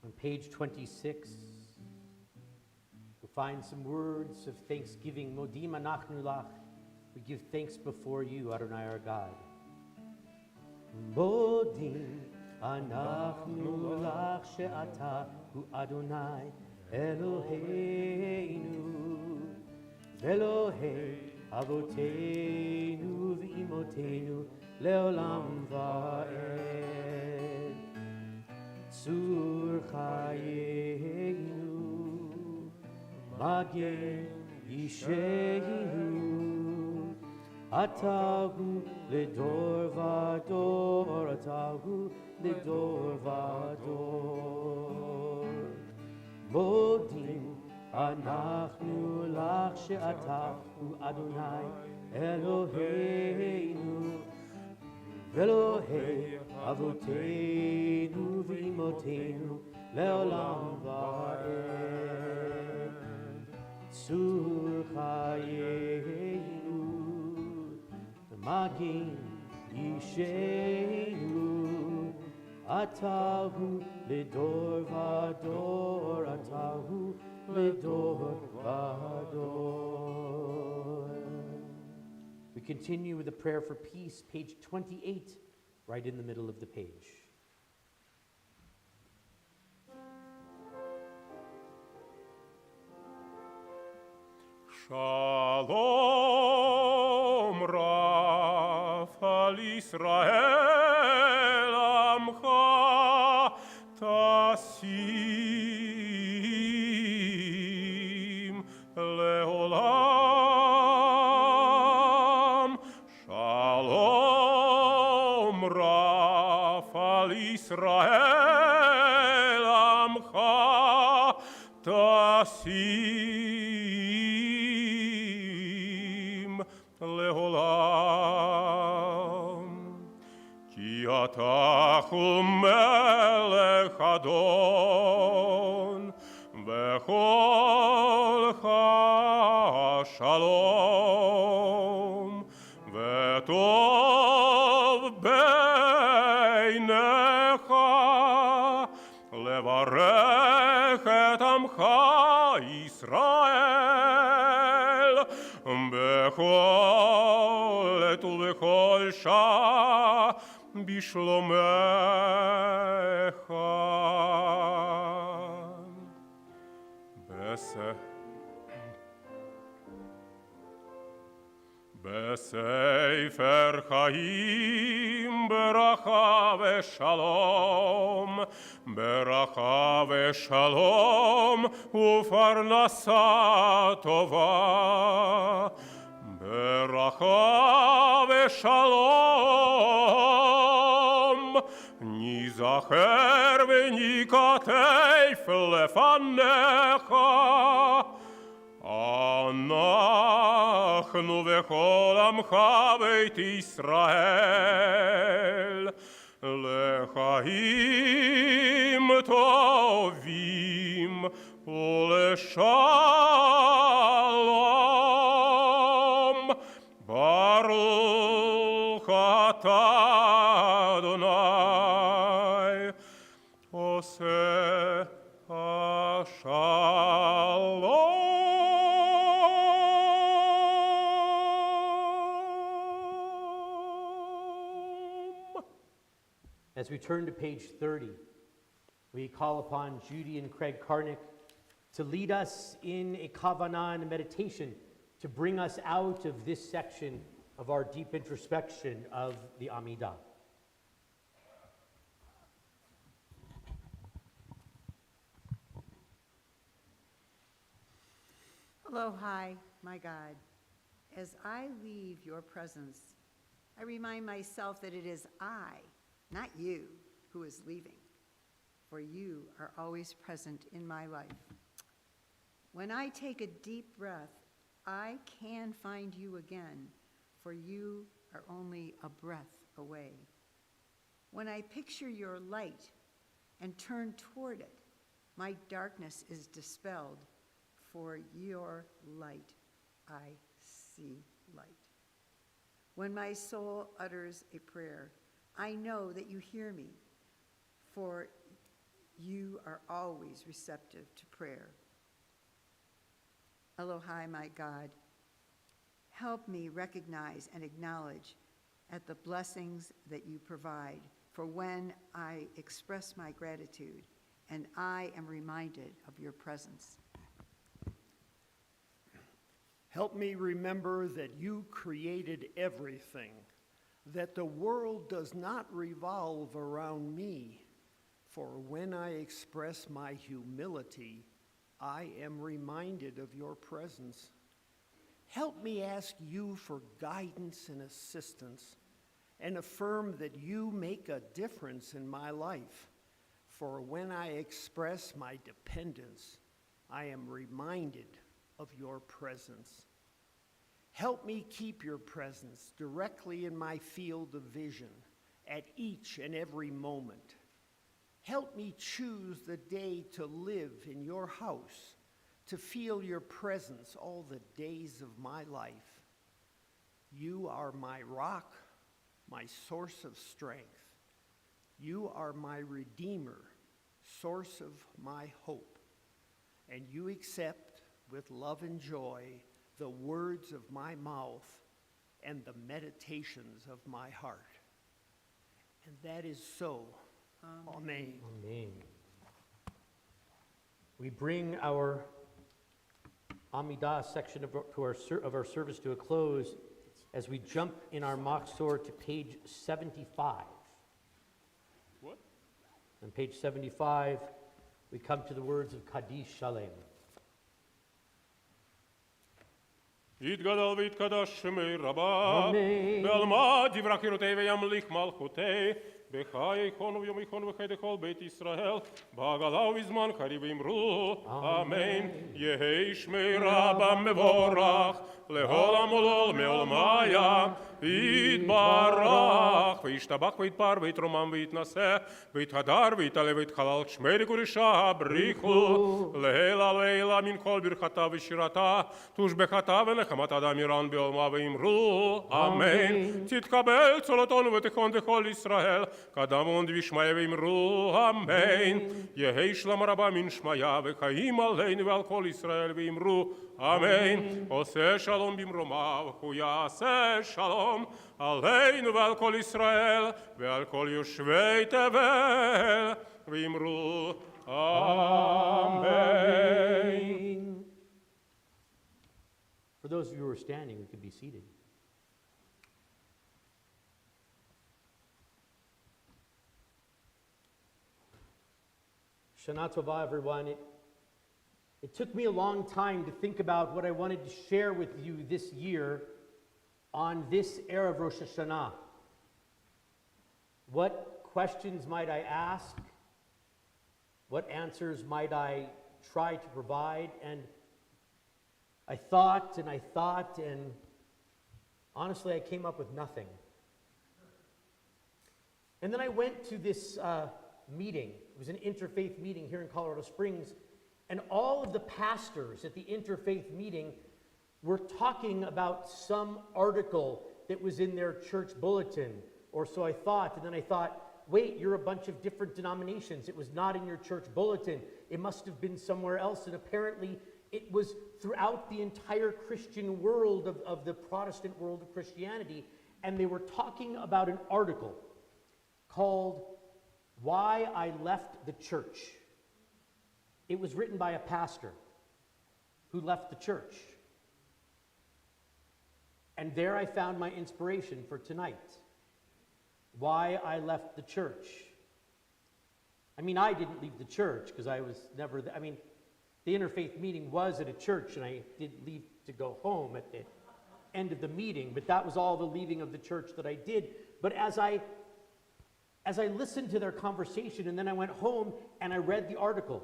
On page 26, you'll find some words of thanksgiving. Modim anachnu lach. We give thanks before you, Adonai our God. Modim anachnu lach she'ata hu Adonai Eloheinu Elohei avoteinu v'imotenu leolam va'ed. Sur chayenu, magen yisheinu, atahu ledor vador, atahu ledor vador. Modim anachnu lach she'atahu Adonai Eloheinu Elohei avoteinu v'imotenu leolam va'ed. Sur chayenu, magin yisheinu, atahu ledor vador, atahu ledor vador. We continue with a prayer for peace, page 28, right in the middle of the page.
Shalom Raf al Israel Amcha Tasim Leolam. Shalom Raf al Israel Amcha Tasim Leolam. Ki atachu melech Adon v'chol shalom v'tov beinecha levarech et amcha Yisrael bechol et ubechol shah bishlomecha. Besefer Chaim beracha veshalom, beracha veshalom ufarnasa tova, beracha veshalom nizacher v'nikateif lefanecha. אנחנו וכל עמך בית ישראל לחיים טובים ולשלום. ברוך אתה אדוני עושה השלום.
As we turn to page 30, we call upon Judy and Craig Karnick to lead us in a kavanah and a meditation to bring us out of this section of our deep introspection of the Amidah.
Elohai, my God, as I leave your presence, I remind myself that it is I, not you, who is leaving. for you are always present in my life. When I take a deep breath, I can find you again, for you are only a breath away. When I picture your light and turn toward it, my darkness is dispelled, for your light I see light. When my soul utters a prayer, I know that you hear me, for you are always receptive to prayer. Elohai, my God, help me recognize and acknowledge at the blessings that you provide, for when I express my gratitude and I am reminded of your presence.
Help me remember that you created everything, that the world does not revolve around me, for when I express my humility, I am reminded of your presence. Help me ask you for guidance and assistance, and affirm that you make a difference in my life. For when I express my dependence, I am reminded of your presence. Help me keep your presence directly in my field of vision at each and every moment. Help me choose the day to live in your house, to feel your presence all the days of my life. You are my rock, my source of strength. You are my Redeemer, source of my hope. And you accept with love and joy the words of my mouth and the meditations of my heart. And that is so. Amen.
Amen. We bring our Amidah section of our service to a close as we jump in our Machzor to page 75.
What?
On page 75, we come to the words of Kaddish Shalem.
יתגדל ויתקדש שמי רבה,
אמן.
בעלמא דברה חירותי וימליך מלכותי, בחיי כון וביום יכון וחיי דכל בית ישראל, בעגלה ובזמן קריב ואמרו, אמן. יהי שמי רבה מבורך, לעולם ולעולם מעולמיה, ויתברך, וישתבח ויתפאר ויתרומם ויתנשא, ויתהדר ויתעלה ויתחלל שמי וקודשה בריחו, לעילא לעילא מן כל ברכתה ושירתה, תושבחתה ונחמת אדם ירן בעולמה ואמרו, אמן. תתקבל צולתנו ותכון דכל ישראל, קדמון דבשמיא ואמרו, אמן. יהי שלום רבה מן שמיא, וחיים עלינו ועל כל ישראל ואמרו, אמן. עושה שלום במרומיו, הוא יעשה שלום עלינו ועל כל ישראל ועל כל יושבי תבל, ואמרו, אמן.
For those of you who are standing, we could be seated. Shana Tova, everyone. It took me a long time to think about what I wanted to share with you this year on this Erev Rosh Hashanah. What questions might I ask? What answers might I try to provide? And I thought, and honestly, I came up with nothing. And then I went to this meeting. It was an interfaith meeting here in Colorado Springs, and all of the pastors at the interfaith meeting were talking about some article that was in their church bulletin, or so I thought. And then I thought, wait, you're a bunch of different denominations. It was not in your church bulletin. It must have been somewhere else, and apparently it was throughout the entire Christian world of the Protestant world of Christianity, and they were talking about an article called Why I Left the Church. It was written by a pastor who left the church. And there I found my inspiration for tonight. Why I left the church. I mean, I didn't leave the church because I was never, the interfaith meeting was at a church, and I did leave to go home at the end of the meeting, but that was all the leaving of the church that I did. But as I as I listened to their conversation, and then I went home and I read the article.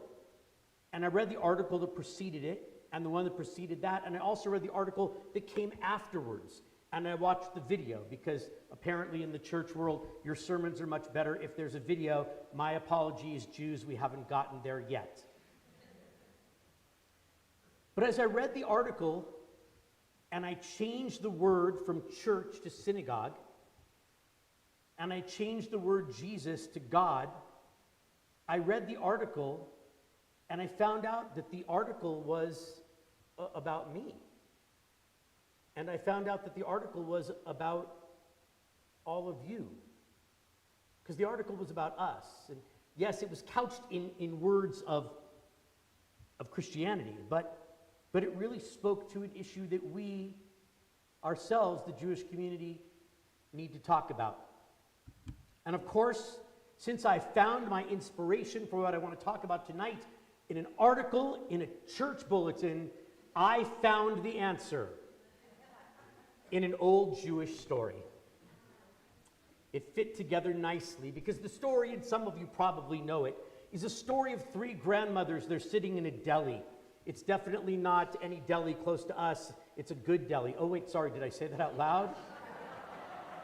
And I read the article that preceded it, and the one that preceded that, and I also read the article that came afterwards. And I watched the video, because apparently in the church world, your sermons are much better if there's a video. My apologies, Jews, we haven't gotten there yet. But as I read the article, and I changed the word from church to synagogue, and I changed the word Jesus to God, I read the article, and I found out that the article was about me. And I found out that the article was about all of you. Because the article was about us. And yes, it was couched in words of Christianity, but it really spoke to an issue that we ourselves, the Jewish community, need to talk about. And of course, since I found my inspiration for what I want to talk about tonight in an article in a church bulletin, I found the answer in an old Jewish story. It fit together nicely because the story, and some of you probably know it, is a story of three grandmothers. They're sitting in a deli. It's definitely not any deli close to us. It's a good deli. Oh wait, sorry, did I say that out loud?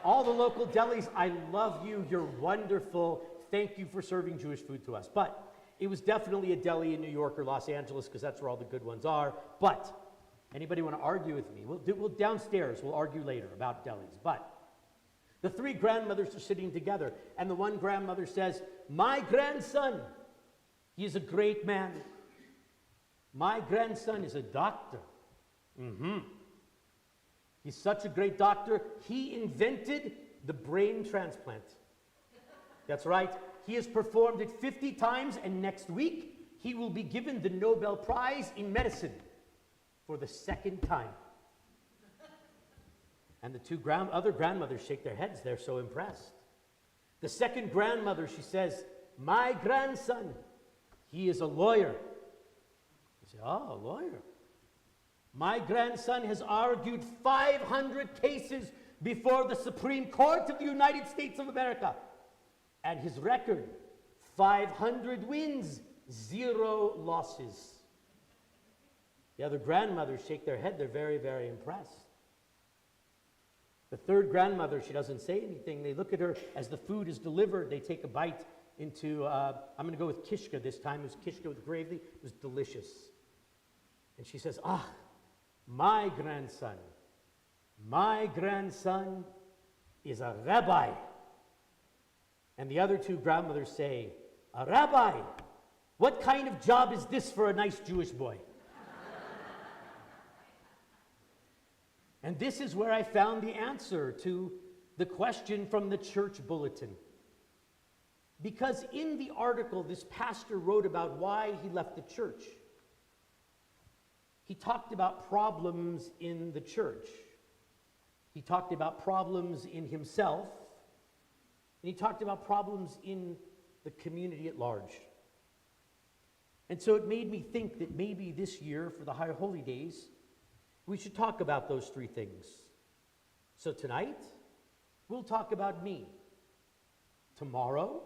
All the local delis, I love you. You're wonderful. Thank you for serving Jewish food to us. But it was definitely a deli in New York or Los Angeles because that's where all the good ones are. But anybody want to argue with me? We'll downstairs. We'll argue later about delis. But the three grandmothers are sitting together, and the one grandmother says, "My grandson, he is a great man. My grandson is a doctor. He's such a great doctor, he invented the brain transplant. That's right. He has performed it 50 times, and next week he will be given the Nobel Prize in medicine for the second time." And the two other grandmothers shake their heads. They're so impressed. The second grandmother, she says, "My grandson, he is a lawyer." You say, "Oh, a lawyer. My grandson has argued 500 cases before the Supreme Court of the United States of America. And his record, 500 wins, 0 losses." The other grandmothers shake their head. They're very, very impressed. The third grandmother, she doesn't say anything. They look at her as the food is delivered. They take a bite into, I'm going to go with kishka this time. It was kishka with gravy. It was delicious. And she says, "Ah, my grandson is a rabbi." And the other two grandmothers say, "A rabbi? What kind of job is this for a nice Jewish boy?" And this is where I found the answer to the question from the church bulletin. Because in the article, this pastor wrote about why he left the church. He talked about problems in the church. He talked about problems in himself. And he talked about problems in the community at large. And so it made me think that maybe this year, for the High Holy Days, we should talk about those three things. So tonight, we'll talk about me. Tomorrow,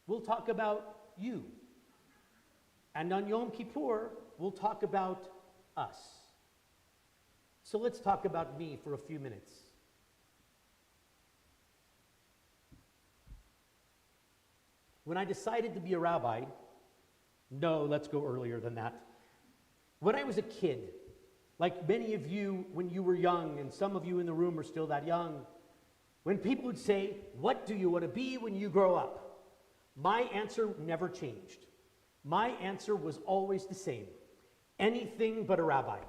we'll talk about you. And on Yom Kippur, we'll talk about us. So let's talk about me for a few minutes. When I decided to be a rabbi, no, let's go earlier than that. When I was a kid, like many of you when you were young, and some of you in the room are still that young, when people would say, "What do you want to be when you grow up?" my answer never changed. My answer was always the same: anything but a rabbi.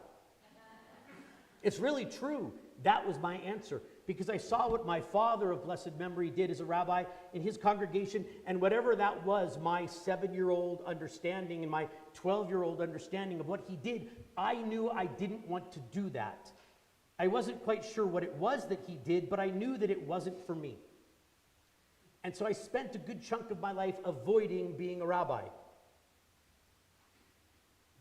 It's really true. That was my answer, because I saw what my father of blessed memory did as a rabbi in his congregation, and whatever that was, my 7-year-old understanding and my 12-year-old understanding of what he did, I knew I didn't want to do that. I wasn't quite sure what it was that he did, but I knew that it wasn't for me. And so I spent a good chunk of my life avoiding being a rabbi.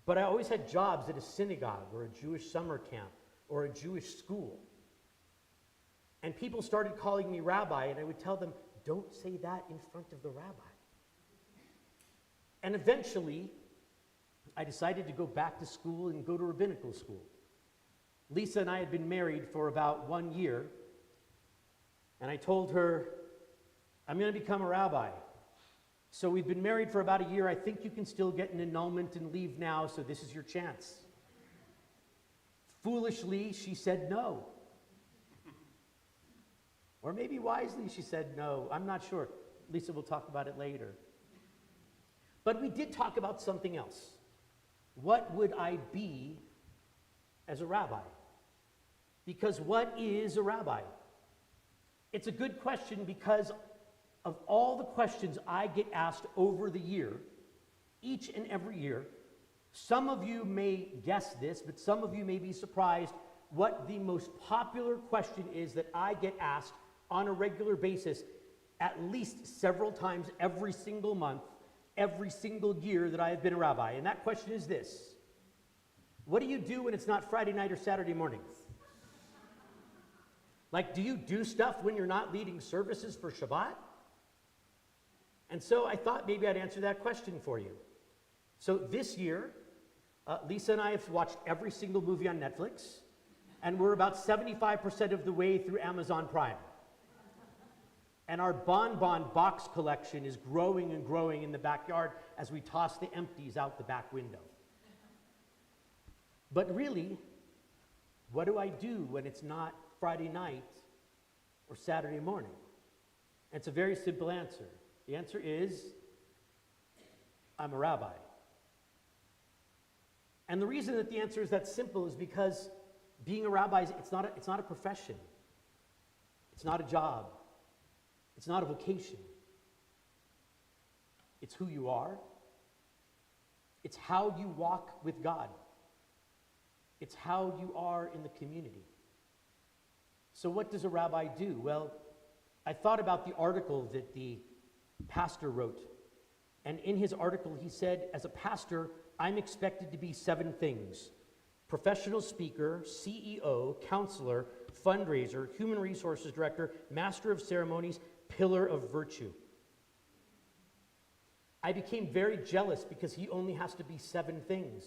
But I always had jobs at a synagogue or a Jewish summer camp or a Jewish school. And people started calling me rabbi, and I would tell them, don't say that in front of the rabbi. And eventually, I decided to go back to school and go to rabbinical school. Lisa and I had been married for about 1 year, and I told her, I'm going to become a rabbi. So we've been married for about a year. I think you can still get an annulment and leave now, so this is your chance. Foolishly, she said no. Or maybe wisely, she said no. I'm not sure. Lisa will talk about it later. But we did talk about something else. What would I be as a rabbi? Because what is a rabbi? It's a good question because of all the questions I get asked over the year, each and every year. Some of you may guess this, but some of you may be surprised what the most popular question is that I get asked on a regular basis, at least several times every single month, every single year that I have been a rabbi. And that question is this: what do you do when it's not Friday night or Saturday morning? Like, do you do stuff when you're not leading services for Shabbat? And so I thought maybe I'd answer that question for you. So this year, Lisa and I have watched every single movie on Netflix, and we're about 75% of the way through Amazon Prime. And our bonbon box collection is growing and growing in the backyard as we toss the empties out the back window. But really, what do I do when it's not Friday night or Saturday morning? And it's a very simple answer. The answer is, I'm a rabbi. And the reason that the answer is that simple is because being a rabbi, it's not a profession. It's not a job. It's not a vocation. It's who you are. It's how you walk with God. It's how you are in the community. So what does a rabbi do? Well, I thought about the article that the pastor wrote. And in his article, he said, as a pastor, I'm expected to be 7 things: professional speaker, CEO, counselor, fundraiser, human resources director, master of ceremonies, pillar of virtue. I became very jealous because he only has to be 7 things.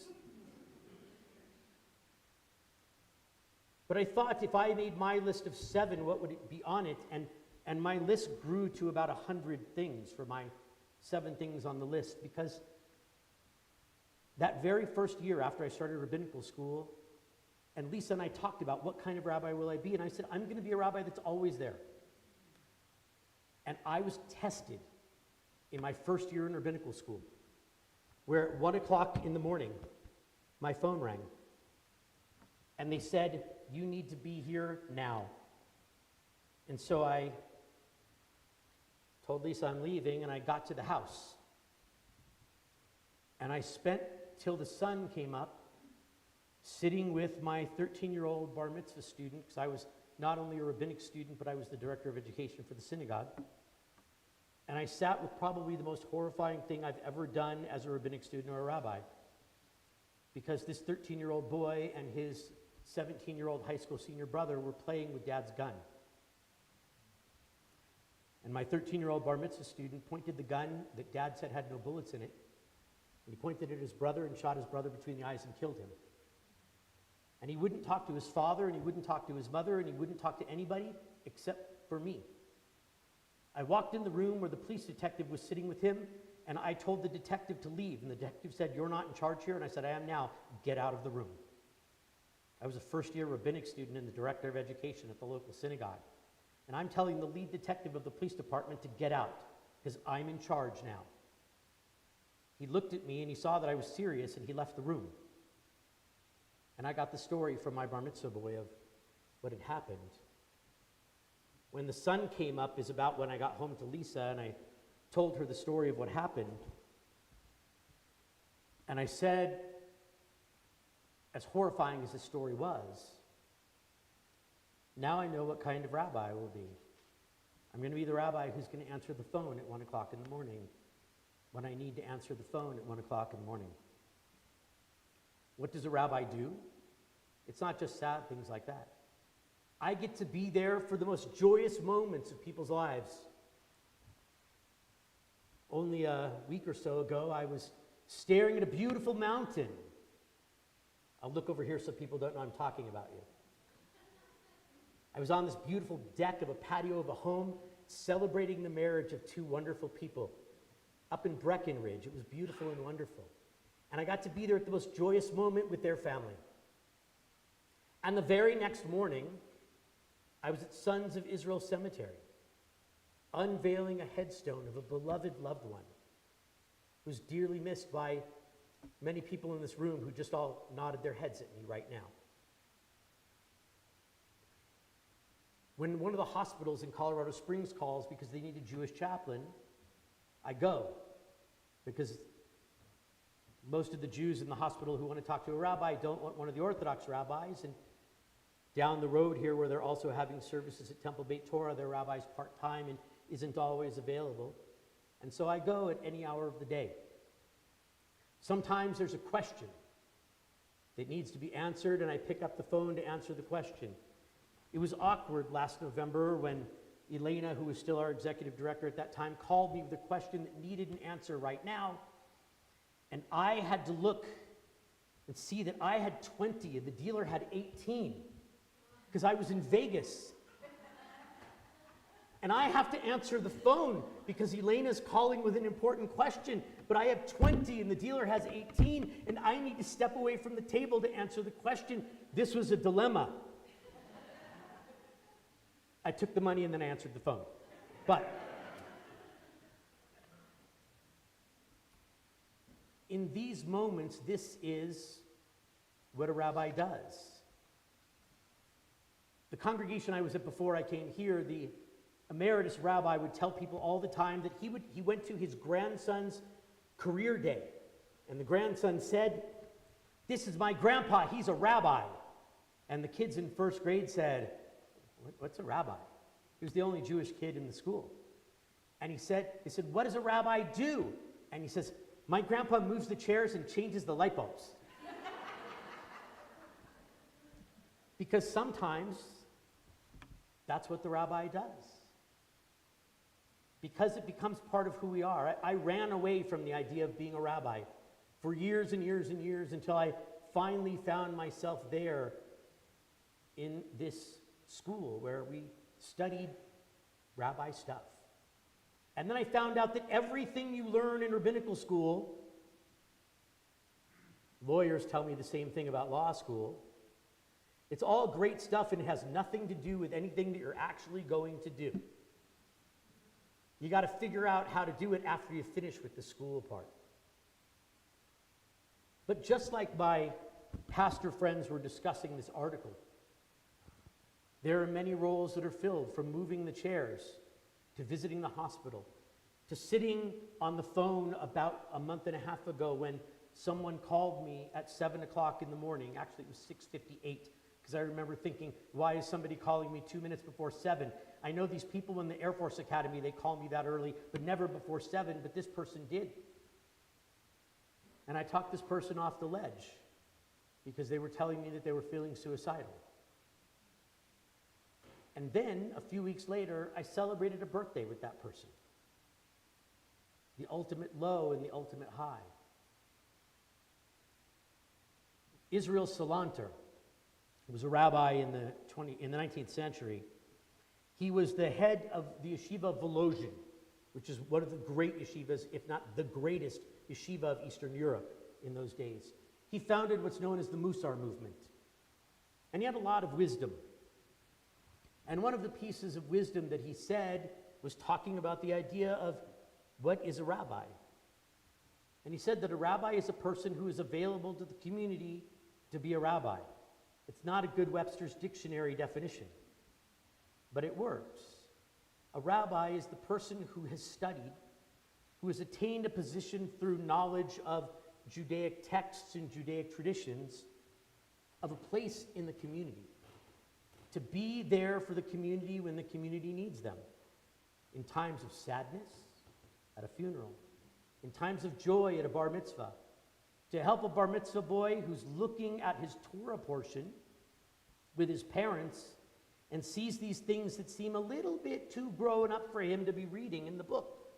But I thought if I made my list of 7, what would it be on it? And my list grew to about 100 things for my 7 things on the list, because that very first year after I started rabbinical school, and Lisa and I talked about what kind of rabbi will I be, and I said, I'm going to be a rabbi that's always there. And I was tested in my first year in rabbinical school, where at 1 o'clock in the morning, my phone rang, and they said, you need to be here now. And so I told Lisa I'm leaving, and I got to the house. And I spent till the sun came up sitting with my 13-year-old bar mitzvah student, because I was not only a rabbinic student, but I was the director of education for the synagogue. And I sat with probably the most horrifying thing I've ever done as a rabbinic student or a rabbi, because this 13-year-old boy and his 17-year-old high school senior brother were playing with Dad's gun. And my 13-year-old bar mitzvah student pointed the gun that Dad said had no bullets in it, and he pointed at his brother and shot his brother between the eyes and killed him. And he wouldn't talk to his father, and he wouldn't talk to his mother, and he wouldn't talk to anybody except for me. I walked in the room where the police detective was sitting with him, and I told the detective to leave. And the detective said, you're not in charge here. And I said, I am now. Get out of the room. I was a first-year rabbinic student and the director of education at the local synagogue. And I'm telling the lead detective of the police department to get out, because I'm in charge now. He looked at me and he saw that I was serious, and he left the room. And I got the story from my bar mitzvah boy of what had happened. When the sun came up is about when I got home to Lisa, and I told her the story of what happened. And I said, as horrifying as this story was, now I know what kind of rabbi I will be. I'm going to be the rabbi who's going to answer the phone at 1 o'clock in the morning when I need to answer the phone at 1 o'clock in the morning. What does a rabbi do? It's not just sad things like that. I get to be there for the most joyous moments of people's lives. Only a week or so ago, I was staring at a beautiful mountain. I'll look over here so people don't know I'm talking about you. I was on this beautiful deck of a patio of a home, celebrating the marriage of two wonderful people up in Breckenridge. It was beautiful and wonderful. And I got to be there at the most joyous moment with their family. And the very next morning, I was at Sons of Israel Cemetery, unveiling a headstone of a beloved loved one who's dearly missed by many people in this room who just all nodded their heads at me right now. When one of the hospitals in Colorado Springs calls because they need a Jewish chaplain, I go, because most of the Jews in the hospital who want to talk to a rabbi don't want one of the Orthodox rabbis, and down the road here where they're also having services at Temple Beit Torah, their rabbi's part-time and isn't always available. And so I go at any hour of the day. Sometimes there's a question that needs to be answered, and I pick up the phone to answer the question. It was awkward last November when Elena, who was still our executive director at that time, called me with a question that needed an answer right now. And I had to look and see that I had 20 and the dealer had 18 because I was in Vegas. And I have to answer the phone because Elena's calling with an important question, but I have 20 and the dealer has 18, and I need to step away from the table to answer the question. This was a dilemma. I took the money and then I answered the phone. But in these moments, this is what a rabbi does. The congregation I was at before I came here, the emeritus rabbi would tell people all the time that he went to his grandson's career day. And the grandson said, "This is my grandpa, he's a rabbi." And the kids in first grade said, "What's a rabbi?" He was the only Jewish kid in the school. And they said, "What does a rabbi do?" And he says, "My grandpa moves the chairs and changes the light bulbs." Because sometimes that's what the rabbi does. Because it becomes part of who we are. I ran away from the idea of being a rabbi for years and years and years until I finally found myself there in this school where we studied rabbi stuff. And then I found out that everything you learn in rabbinical school, lawyers tell me the same thing about law school, it's all great stuff and it has nothing to do with anything that you're actually going to do. You got to figure out how to do it after you finish with the school part. But just like my pastor friends were discussing this article, there are many roles that are filled, from moving the chairs to visiting the hospital to sitting on the phone about a month and a half ago when someone called me at 7 o'clock in the morning. Actually, it was 6:58, because I remember thinking, why is somebody calling me 2 minutes before 7? I know these people in the Air Force Academy, they call me that early, but never before 7, but this person did. And I talked this person off the ledge because they were telling me that they were feeling suicidal. And then, a few weeks later, I celebrated a birthday with that person. The ultimate low and the ultimate high. Israel Salanter was a rabbi in the 19th century. He was the head of the yeshiva of Volozhin, which is one of the great yeshivas, if not the greatest yeshiva of Eastern Europe in those days. He founded what's known as the Musar movement. And he had a lot of wisdom. And one of the pieces of wisdom that he said was talking about the idea of what is a rabbi. And he said that a rabbi is a person who is available to the community to be a rabbi. It's not a good Webster's Dictionary definition, but it works. A rabbi is the person who has studied, who has attained a position through knowledge of Judaic texts and Judaic traditions, of a place in the community, to be there for the community when the community needs them, in times of sadness, at a funeral, in times of joy at a bar mitzvah, to help a bar mitzvah boy who's looking at his Torah portion with his parents and sees these things that seem a little bit too grown up for him to be reading in the book.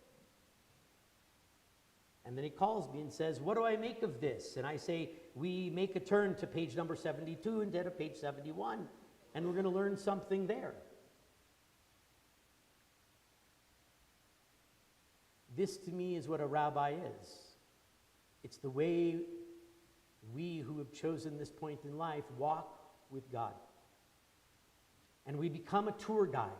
And then he calls me and says, what do I make of this? And I say, we make a turn to page number 72 instead of page 71, and we're going to learn something there. This to me is what a rabbi is. It's the way we who have chosen this point in life walk with God. And we become a tour guide.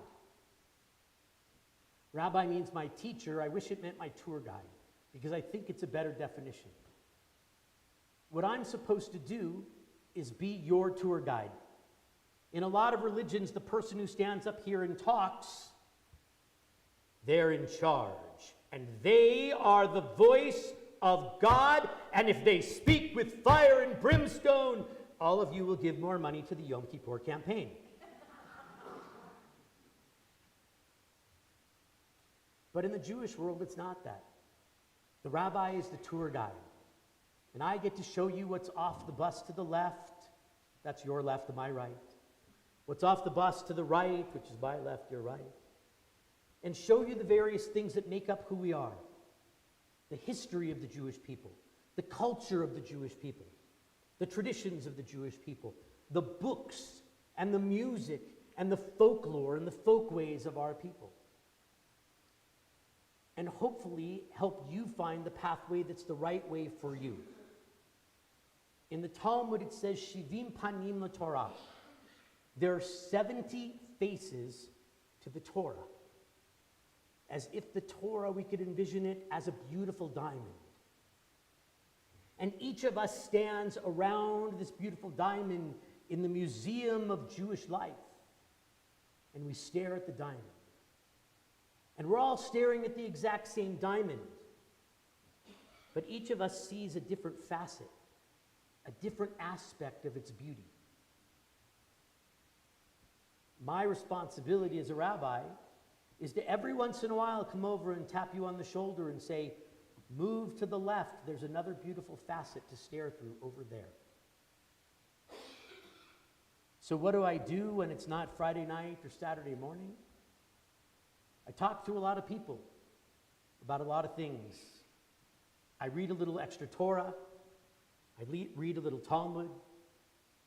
Rabbi means my teacher. I wish it meant my tour guide, because I think it's a better definition. What I'm supposed to do is be your tour guide. In a lot of religions, the person who stands up here and talks, they're in charge. And they are the voice of God. And if they speak with fire and brimstone, all of you will give more money to the Yom Kippur campaign. But in the Jewish world, it's not that. The rabbi is the tour guide. And I get to show you what's off the bus to the left. That's your left and my right. What's off the bus to the right, which is my left, your right. And show you the various things that make up who we are. The history of the Jewish people. The culture of the Jewish people. The traditions of the Jewish people. The books and the music and the folklore and the folkways of our people. And hopefully help you find the pathway that's the right way for you. In the Talmud it says, Shivim panim laTorah. There are 70 faces to the Torah. As if the Torah, we could envision it as a beautiful diamond. And each of us stands around this beautiful diamond in the museum of Jewish life. And we stare at the diamond. And we're all staring at the exact same diamond. But each of us sees a different facet, a different aspect of its beauty. My responsibility as a rabbi is to every once in a while come over and tap you on the shoulder and say, move to the left, there's another beautiful facet to stare through over there. So what do I do when it's not Friday night or Saturday morning? I talk to a lot of people about a lot of things. I read a little extra Torah. I read a little Talmud.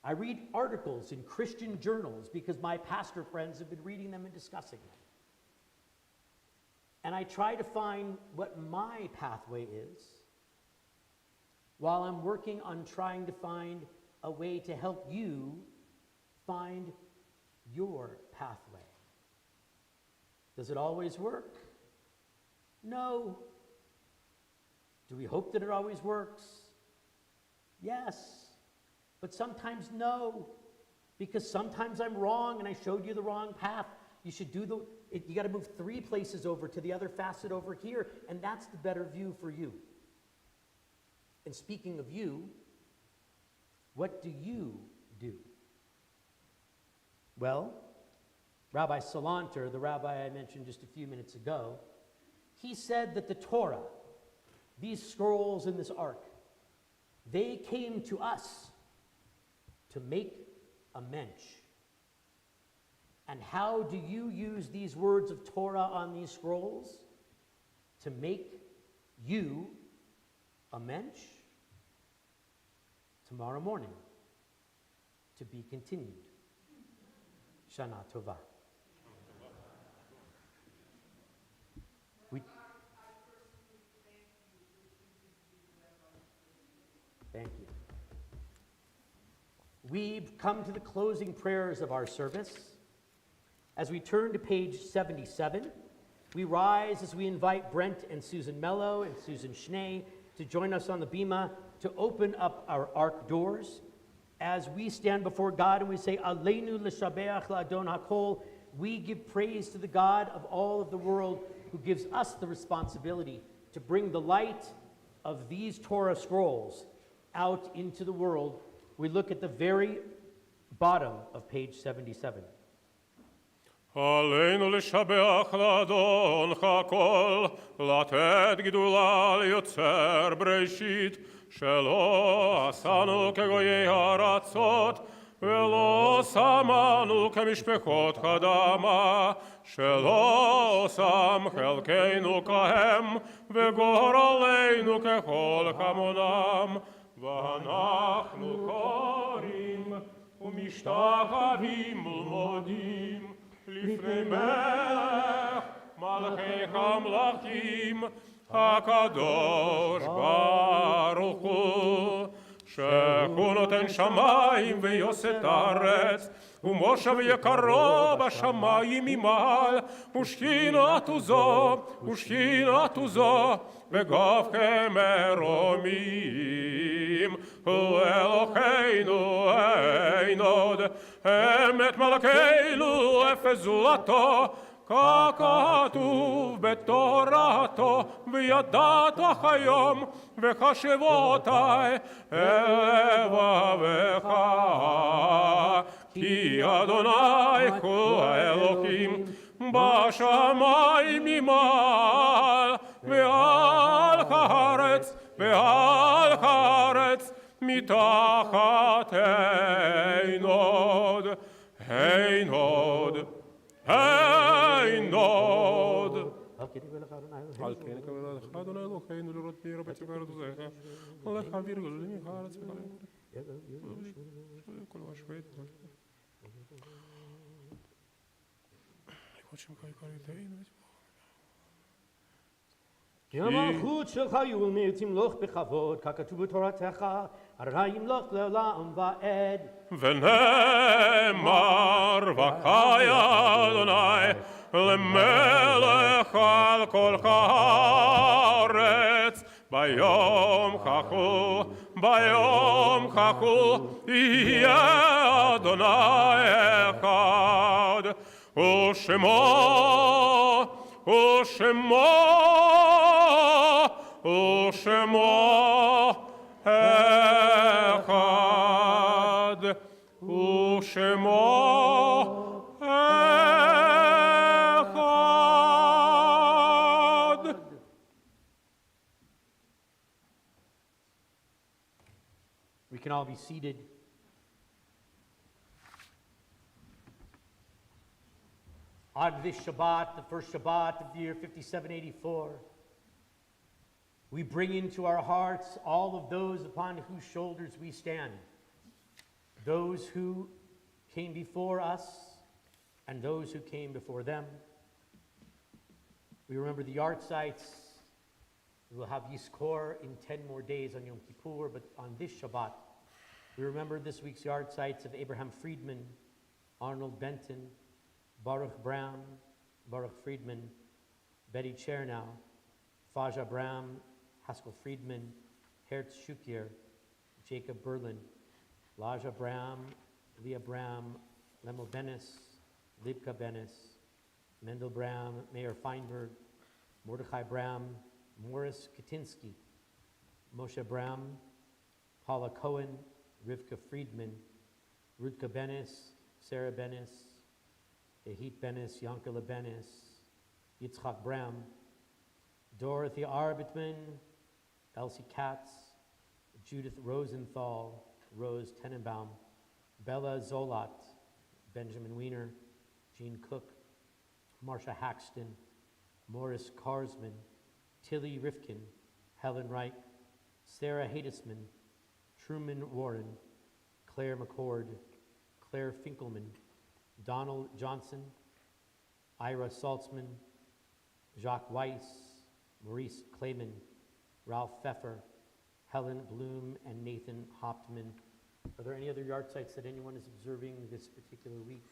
I read articles in Christian journals because my pastor friends have been reading them and discussing them. And I try to find what my pathway is while I'm working on trying to find a way to help you find your pathway. Does it always work? No. Do we hope that it always works? Yes. But sometimes no. Because sometimes I'm wrong and I showed you the wrong path. You should do you got to move 3 places over to the other facet over here, and that's the better view for you. And speaking of you, what do you do? Well, Rabbi Salanter, the rabbi I mentioned just a few minutes ago, he said that the Torah, these scrolls in this ark, they came to us to make a mensch. And how do you use these words of Torah on these scrolls? To make you a mensch? Tomorrow morning, to be continued. Shana Tova. Thank you. We've come to the closing prayers of our service. As we turn to page 77, we rise as we invite Brent and Susan Mello and Susan Schnee to join us on the bima to open up our ark doors. As we stand before God and we say, Aleinu l'shabeach la'adon hakol, we give praise to the God of all of the world who gives us the responsibility to bring the light of these Torah scrolls out into the world. We look at the very bottom of page 77.
עלינו לשבח לאדון הכל, לתת גדולה ליוצר בראשית, שלא עשנו כגויי הארצות, ולא שמנו כמשפחות אדמה, שלא שם חלקנו כהם, וגורלנו ככל כמונם, ואנחנו קוראים ומשתחווים ומודים לפני מלך מלכי המלכים הקדוש ברוך הוא, שהוא נותן שמיים ויוסת ארץ, ומושב יקרו בשמיים ממעל, ושכינתו זו בגוף כמרומים. הוא אלוהינו אין עוד, אמת מלכנו אפס זולתו, ככתוב בתורתו, וידעת היום וחשבותי אל לבבך. כי אדוני הוא האלוקים בשמיים ממעל, ועל הארץ מתחת אין עוד, אין עוד. אין עוד. על כן יקבל לך אדוני אלוהינו לראות פי רבי צבא ארצותיך, ולהעביר גלולים הארץ וכל השבט. לראות שמך יקר ידינו.
כי המלכות שלך יולמי תמלוך בכבוד, ככתוב בתורתך, הרי ימלוך לעולם ועד.
ונאמר וקיה אדוני למלך על כל הארץ, ביום חכו יהיה אדוני אחד, ושמו אחד, ושמו אחד.
We can all be seated. On this Shabbat, the first Shabbat of the year 5784, we bring into our hearts all of those upon whose shoulders we stand, those who came before us and those who came before them. We remember the yard sites. We will have Yizkor in 10 more days on Yom Kippur, but on this Shabbat, we remember this week's yard sites of Abraham Friedman, Arnold Benton, Baruch Brown, Baruch Friedman, Betty Chernow, Faja Brown, Haskell Friedman, Hertz Shukir, Jacob Berlin, Laja Brown, Leah Brown, Lemo Benes, Libka Benes, Mendel Brown, Mayor Feinberg, Mordechai Brown, Morris Katinsky, Moshe Brown, Paula Cohen, Rivka Friedman, Rutka Benes, Sarah Benes, Ehit Benes, Yankala Benes, Yitzchak Brown, Dorothy Arbitman, Elsie Katz, Judith Rosenthal, Rose Tenenbaum, Bella Zolat, Benjamin Weiner, Jean Cook, Marsha Haxton, Morris Karsman, Tilly Rifkin, Helen Reich, Sarah Hadisman, Truman Warren, Claire McCord, Claire Finkelman, Donald Johnson, Ira Saltzman, Jacques Weiss, Maurice Clayman, Ralph Pfeffer, Helen Bloom, and Nathan Hauptman. Are there any other yard sites that anyone is observing this particular week?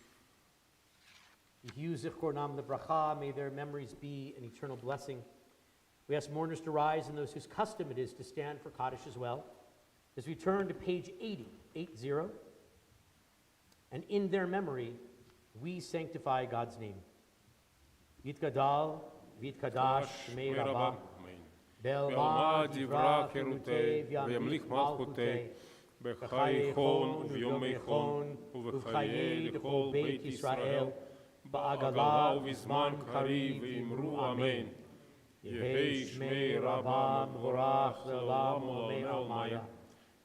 May their memories be an eternal blessing. We ask mourners to rise and those whose custom it is to stand for Kaddish as well. As we turn to page 80, and in their memory, we sanctify God's name. Yitgadal, Yitkadash, Shmei Rabbah, Be'elma Divra Cherutei, V'yamlich Malchutei, B'chai Chon, V'yomei Chon, U'v'chayei L'chol Beit Yisrael, Ba'agala U'vizman Kariv, V'imru Amen. Yehei Shmei Rabbah, M'vorach Le'olam U'lamei Almaya.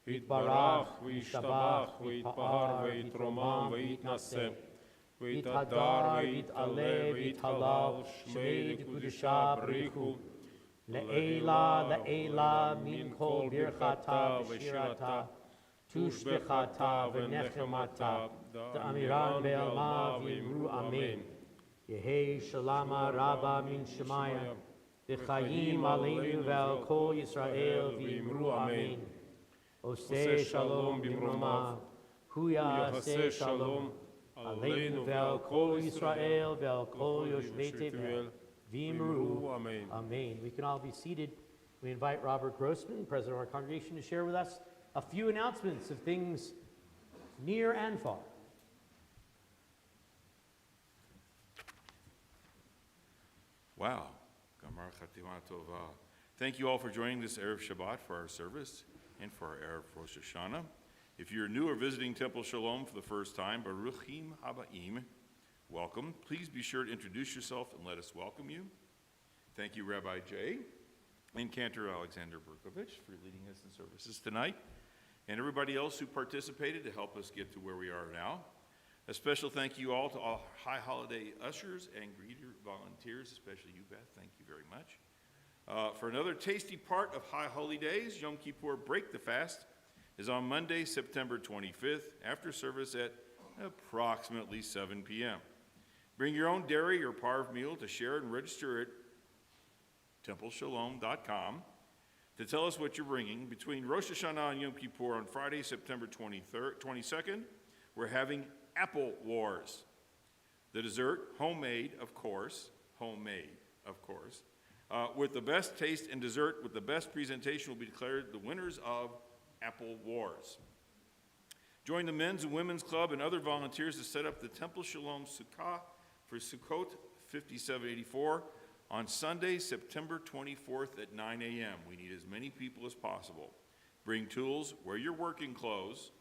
Yitbarach, V'yishtabach, V'yitpahar, V'yitromam, V'yitnaseh. V'yitadar, V'yit'aleh, V'yithalal, Shmei L'kudusha B'richu, Le'ela, le'ela, min kol birchata v'shirata, tushbechata v'nechemata, da'amiran be'alma v'imru amen. Yehi shalama rabba min shemaya, v'chayim aleinu ve'al kol Yisrael v'imru amen. Oseh shalom b'mroma, huya aseh shalom, aleinu ve'al kol Yisrael ve'al kol yoshvei tevel, v'imru
Amen.
amen. We can all be seated. We invite Robert Grossman, president of our congregation, to share with us a few announcements of things near and far.
Wow. Gamar Chatima Tova. Thank you all for joining this Erev Shabbat for our service and for our Erev Rosh Hashanah. If you're new or visiting Temple Shalom for the first time, Baruchim Habaim, welcome. Please be sure to introduce yourself and let us welcome you. Thank you, Rabbi Jay and Cantor Alexander Berkovich, for leading us in services tonight, and everybody else who participated to help us get to where we are now. A special thank you all to all High Holiday ushers and greeter volunteers, especially you, Beth. Thank you very much. For another tasty part of High Holy Days, Yom Kippur Break the Fast is on Monday, September 25th, after service at approximately 7 p.m. Bring your own dairy or parve meal to share and register at templeshalom.com to tell us what you're bringing. Between Rosh Hashanah and Yom Kippur on Friday, September 22nd, we're having Apple Wars. The dessert, homemade, of course, with the best taste and dessert with the best presentation will be declared the winners of Apple Wars. Join the Men's and Women's Club and other volunteers to set up the Temple Shalom Sukkah for Sukkot 5784 on Sunday, September 24th at 9 a.m. We need as many people as possible. Bring tools, wear your working clothes.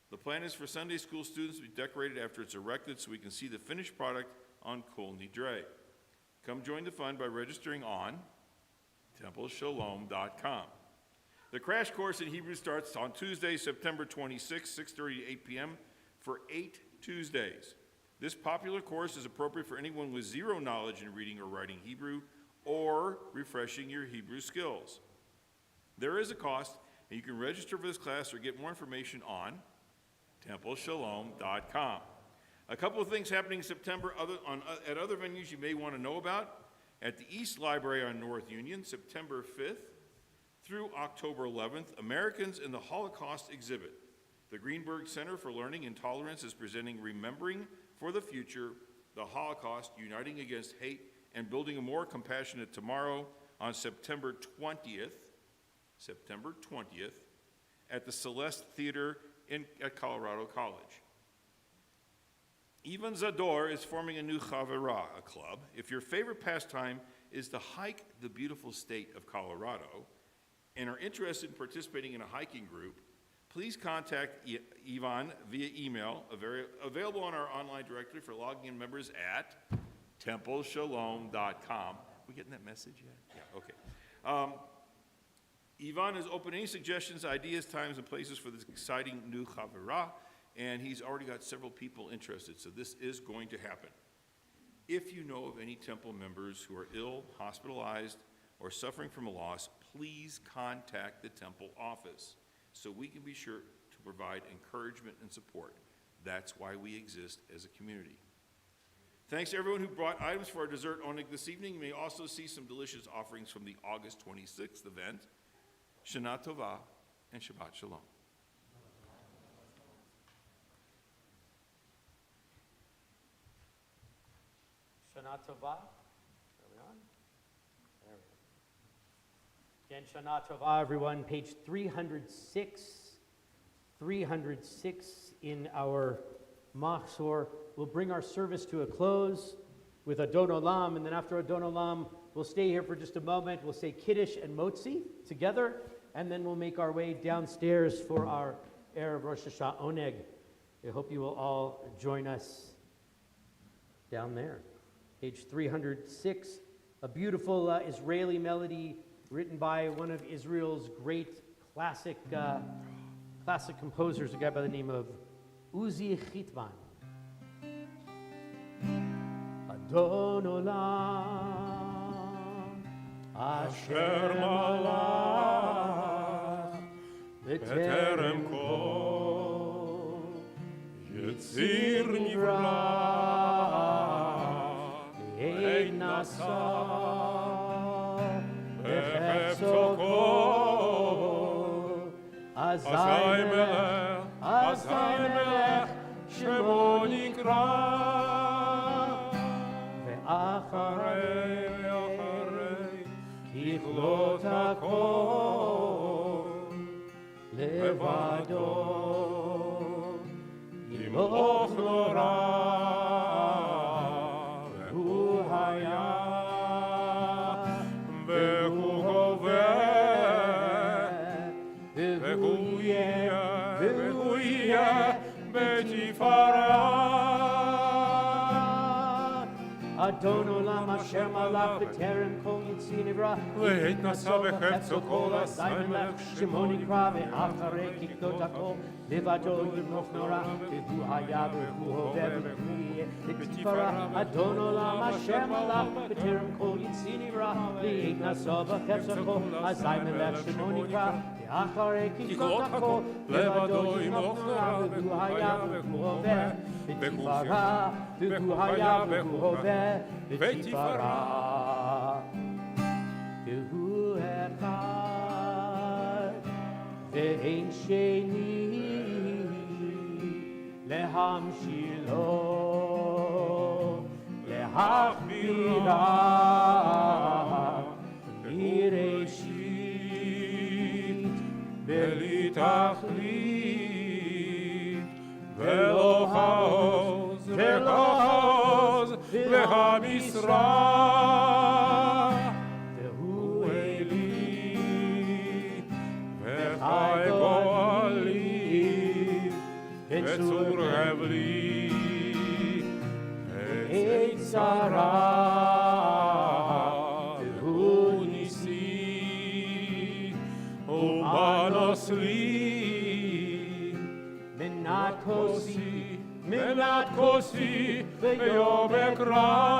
The plan is for Sunday school students to be decorated after it's erected so we can see the finished product on Kol Nidre. Come join the fun by registering on templeshalom.com. The crash course in Hebrew starts on Tuesday, September 26, 6:30 to 8 p.m. for 8 Tuesdays. This popular course is appropriate for anyone with zero knowledge in reading or writing Hebrew or refreshing your Hebrew skills. There is a cost, and you can register for this class or get more information on templeshalom.com. A couple of things happening in September at other venues you may want to know about. At the East Library on North Union, September 5th through October 11th, Americans in the Holocaust exhibit. The Greenberg Center for Learning and Tolerance is presenting Remembering for the Future, the Holocaust, Uniting Against Hate and Building a More Compassionate Tomorrow on September 20th at the Celeste Theater at Colorado College. Ivan Zador is forming a new Chavera, a club. If your favorite pastime is to hike the beautiful state of Colorado and are interested in participating in a hiking group, please contact Ivan via email, available on our online directory for logging in members at templeshalom.com. We getting that message yet? Yeah, okay. Ivan is open to any suggestions, ideas, times, and places for this exciting new Chavera, and he's already got several people interested, so this is going to happen. If you know of any temple members who are ill, hospitalized, or suffering from a loss, please contact the temple office so we can be sure to provide encouragement and support. That's why we exist as a community. Thanks to everyone who brought items for our dessert oneg this evening. You may also see some delicious offerings from the August 26th event. Shana Tova and Shabbat Shalom.
Shana Tova. Are we on? There we go. Again, Shana Tova, everyone. Page 306. 306 in our Machzor. We'll bring our service to a close with Adon Olam, and then after Adon Olam, we'll stay here for just a moment. We'll say Kiddush and Motzi together, and then we'll make our way downstairs for our Erev Rosh Hashanah Oneg. I hope you will all join us down there. Page 306, a beautiful Israeli melody written by one of Israel's great classic composers, a guy by the name of Uzi Chitvan. Adon Olam, אשר מלך בטרם כל יציר נברא, עת נשא בחפצו כל, אזי מלך שמו נקרא, ואחרי ככלות הכל לבדו ימלוך נורא, והוא היה והוא הווה והוא יהיה בתפארה. אדון עולם אשר מלך בטרם כל יציר נברא,
לעת נשא בחפצו כל,
אזי מלך שמו נקרא, ואחרי ככלות הכל לבדו ימלוך נורא, והוא היה והוא הווה והוא יהיה בתפארה. אדון עולם אשר מלך בטרם כל יציר נברא, לעת נשא בחפצו כל, אזי מלך שמו נקרא, ואחרי ככלות הכל לבדו ימלוך נורא, והוא היה והוא הווה בתפארה, והוא היה והוא הווה בתפארה. והוא אחד ואין שני להמשילו, להכבירה מראשית בלי תכלית, ולא העוז והמשרה, והוא אלי וחי גואלי וצור הבלי עת צרה, והוא ניסי ומנוס לי מנת כוסי ביום אקרא.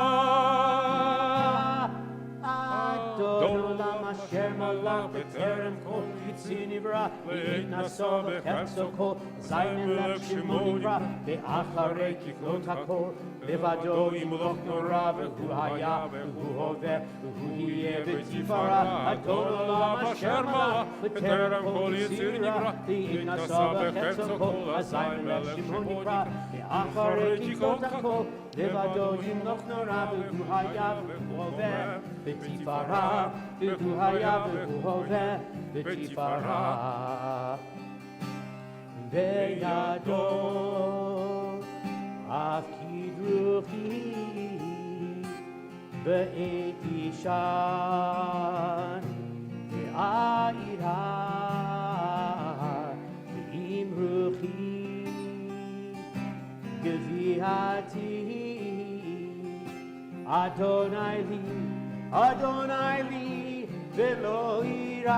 אדון עולם אשר מלך בטרם כל יציר נברא, לעת נשא בחפצו כל, אזי מלך שמו נקרא, ואחרי ככלות הכל לבדו ימלוך נורא, והוא היה והוא הווה והוא יהיה בתפארה. אדון עולם אשר מלך בטרם כל יציר נברא, לעת נשא בחפצו כל, אזי מלך שמו נקרא, ואחרי ככלות הכל לבדו ימלוך נורא, והוא היה והוא הווה בתפארה, והוא היה והוא הווה בתפארה. בידו אף כדרוכי בעת אישן ואירה ועם רוחי גביעתי. אדוני לי ולא אירא.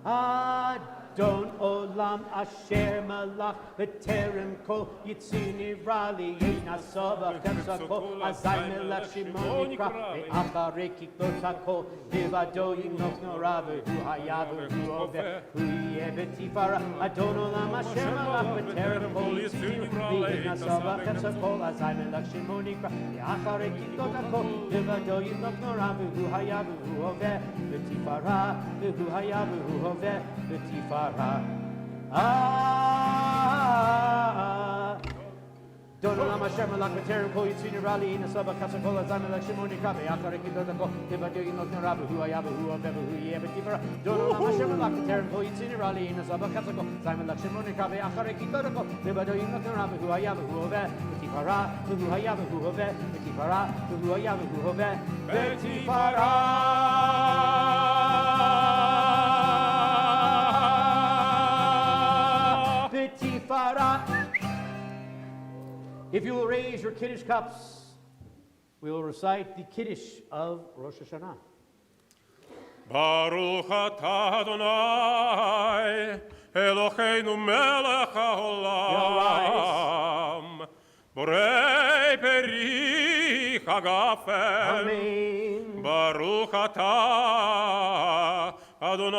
אדון עולם אשר מלך בטרם כל יציר נברא, לעת נשא בחפצו כל, אזי מלך שמו נקרא, ואחרי ככלות הכל לבדו ימלוך נורא, והוא היה והוא הווה והוא יהיה בתפארה. אדון עולם אשר מלך בטרם כל יציר נברא, לעת נשא בחפצו כל, אזי מלך שמו נקרא, ואחרי ככלות הכל לבדו ימלוך נורא, והוא היה והוא הווה בתפארה, והוא היה והוא הווה בתפארה. אדון עולם אשר מלך בטרם כל יציר נברא, לעת נשא בחפצו כל, אזי מלך שמו נקרא, ואחרי ככלות הכל לבדו ימלוך נורא, והוא היה והוא הווה והוא יהיה בתפארה. אדון עולם אשר מלך בטרם כל יציר נברא, לעת נשא בחפצו כל, אזי מלך שמו נקרא, ואחרי ככלות הכל לבדו ימלוך נורא, והוא היה והוא הווה בתפארה, והוא היה והוא הווה בתפארה, והוא היה והוא הווה בתפארה. If you will raise your Kiddush cups, we will recite the Kiddush of Rosh Hashanah.
ברוך אתה אדוני אלוהינו מלך העולם, בורא פריך הגפן.
Amen.
ברוך אתה, אדוני,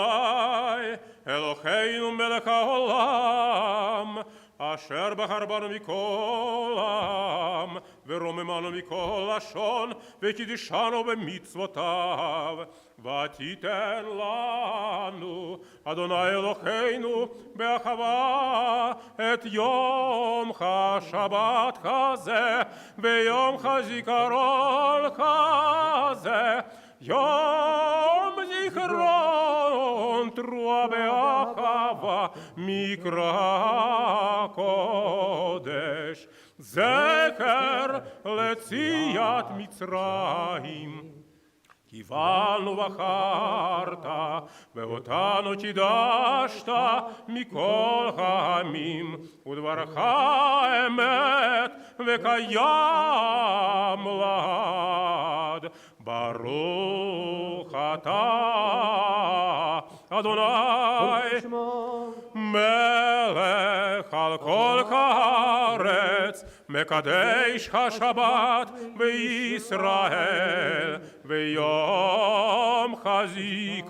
אלוהינו מלך העולם, אשר בחר בנו מכל עם, ורוממנו מכל לשון, וקידשנו במצוותיו. ותיתן לנו, אדוני אלוהינו, באחווה, את יום השבת הזה, ויום הזיכרון הזה, יום זיכרון תרועה באחווה, מקרא קודש, זכר ליציאת מצרים. קיבלנו בחרת, ואותנו קידשת מכל העמים, ודברך אמת וקיים לעד. ברוך אתה, אדוני, מלך על כל הארץ, מקדש השבת בישראל, ויום הזיכרון.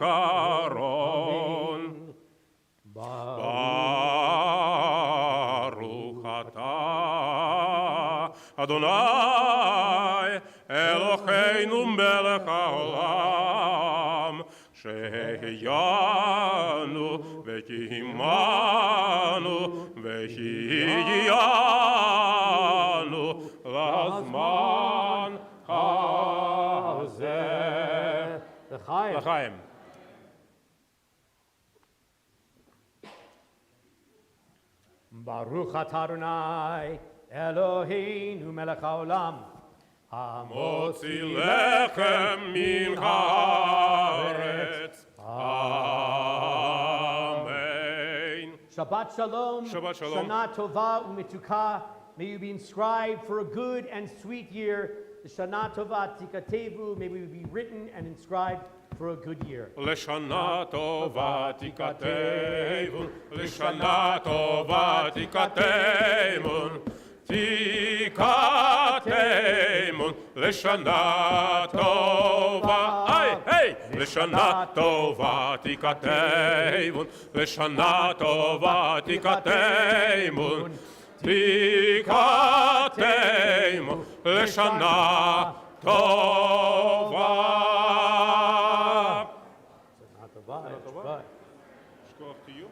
ברוך אתה, אדוני, אלוהינו מלך העולם, שהחיינו וקיימנו והגיענו לזמן הזה.
לחיים.
לחיים.
ברוך אתה אדוני, אלוהינו מלך העולם,
מוציא לחם מן הארץ. Amen.
Shabbat shalom.
Shabbat shalom.
Shana tova umetuka. May you be inscribed for a good and sweet year. The Shana tova tikatevu. May we be written and inscribed for a good year.
לשנה טובה תיקתבון, לשנה טובה תיקתבון, תיקתבון, לשנה טובה, היי, לשנה טובה תיקתבון, לשנה טובה תיקתבון, תיקתבון, לשנה טובה.
Shana tova.
Shkoch to you.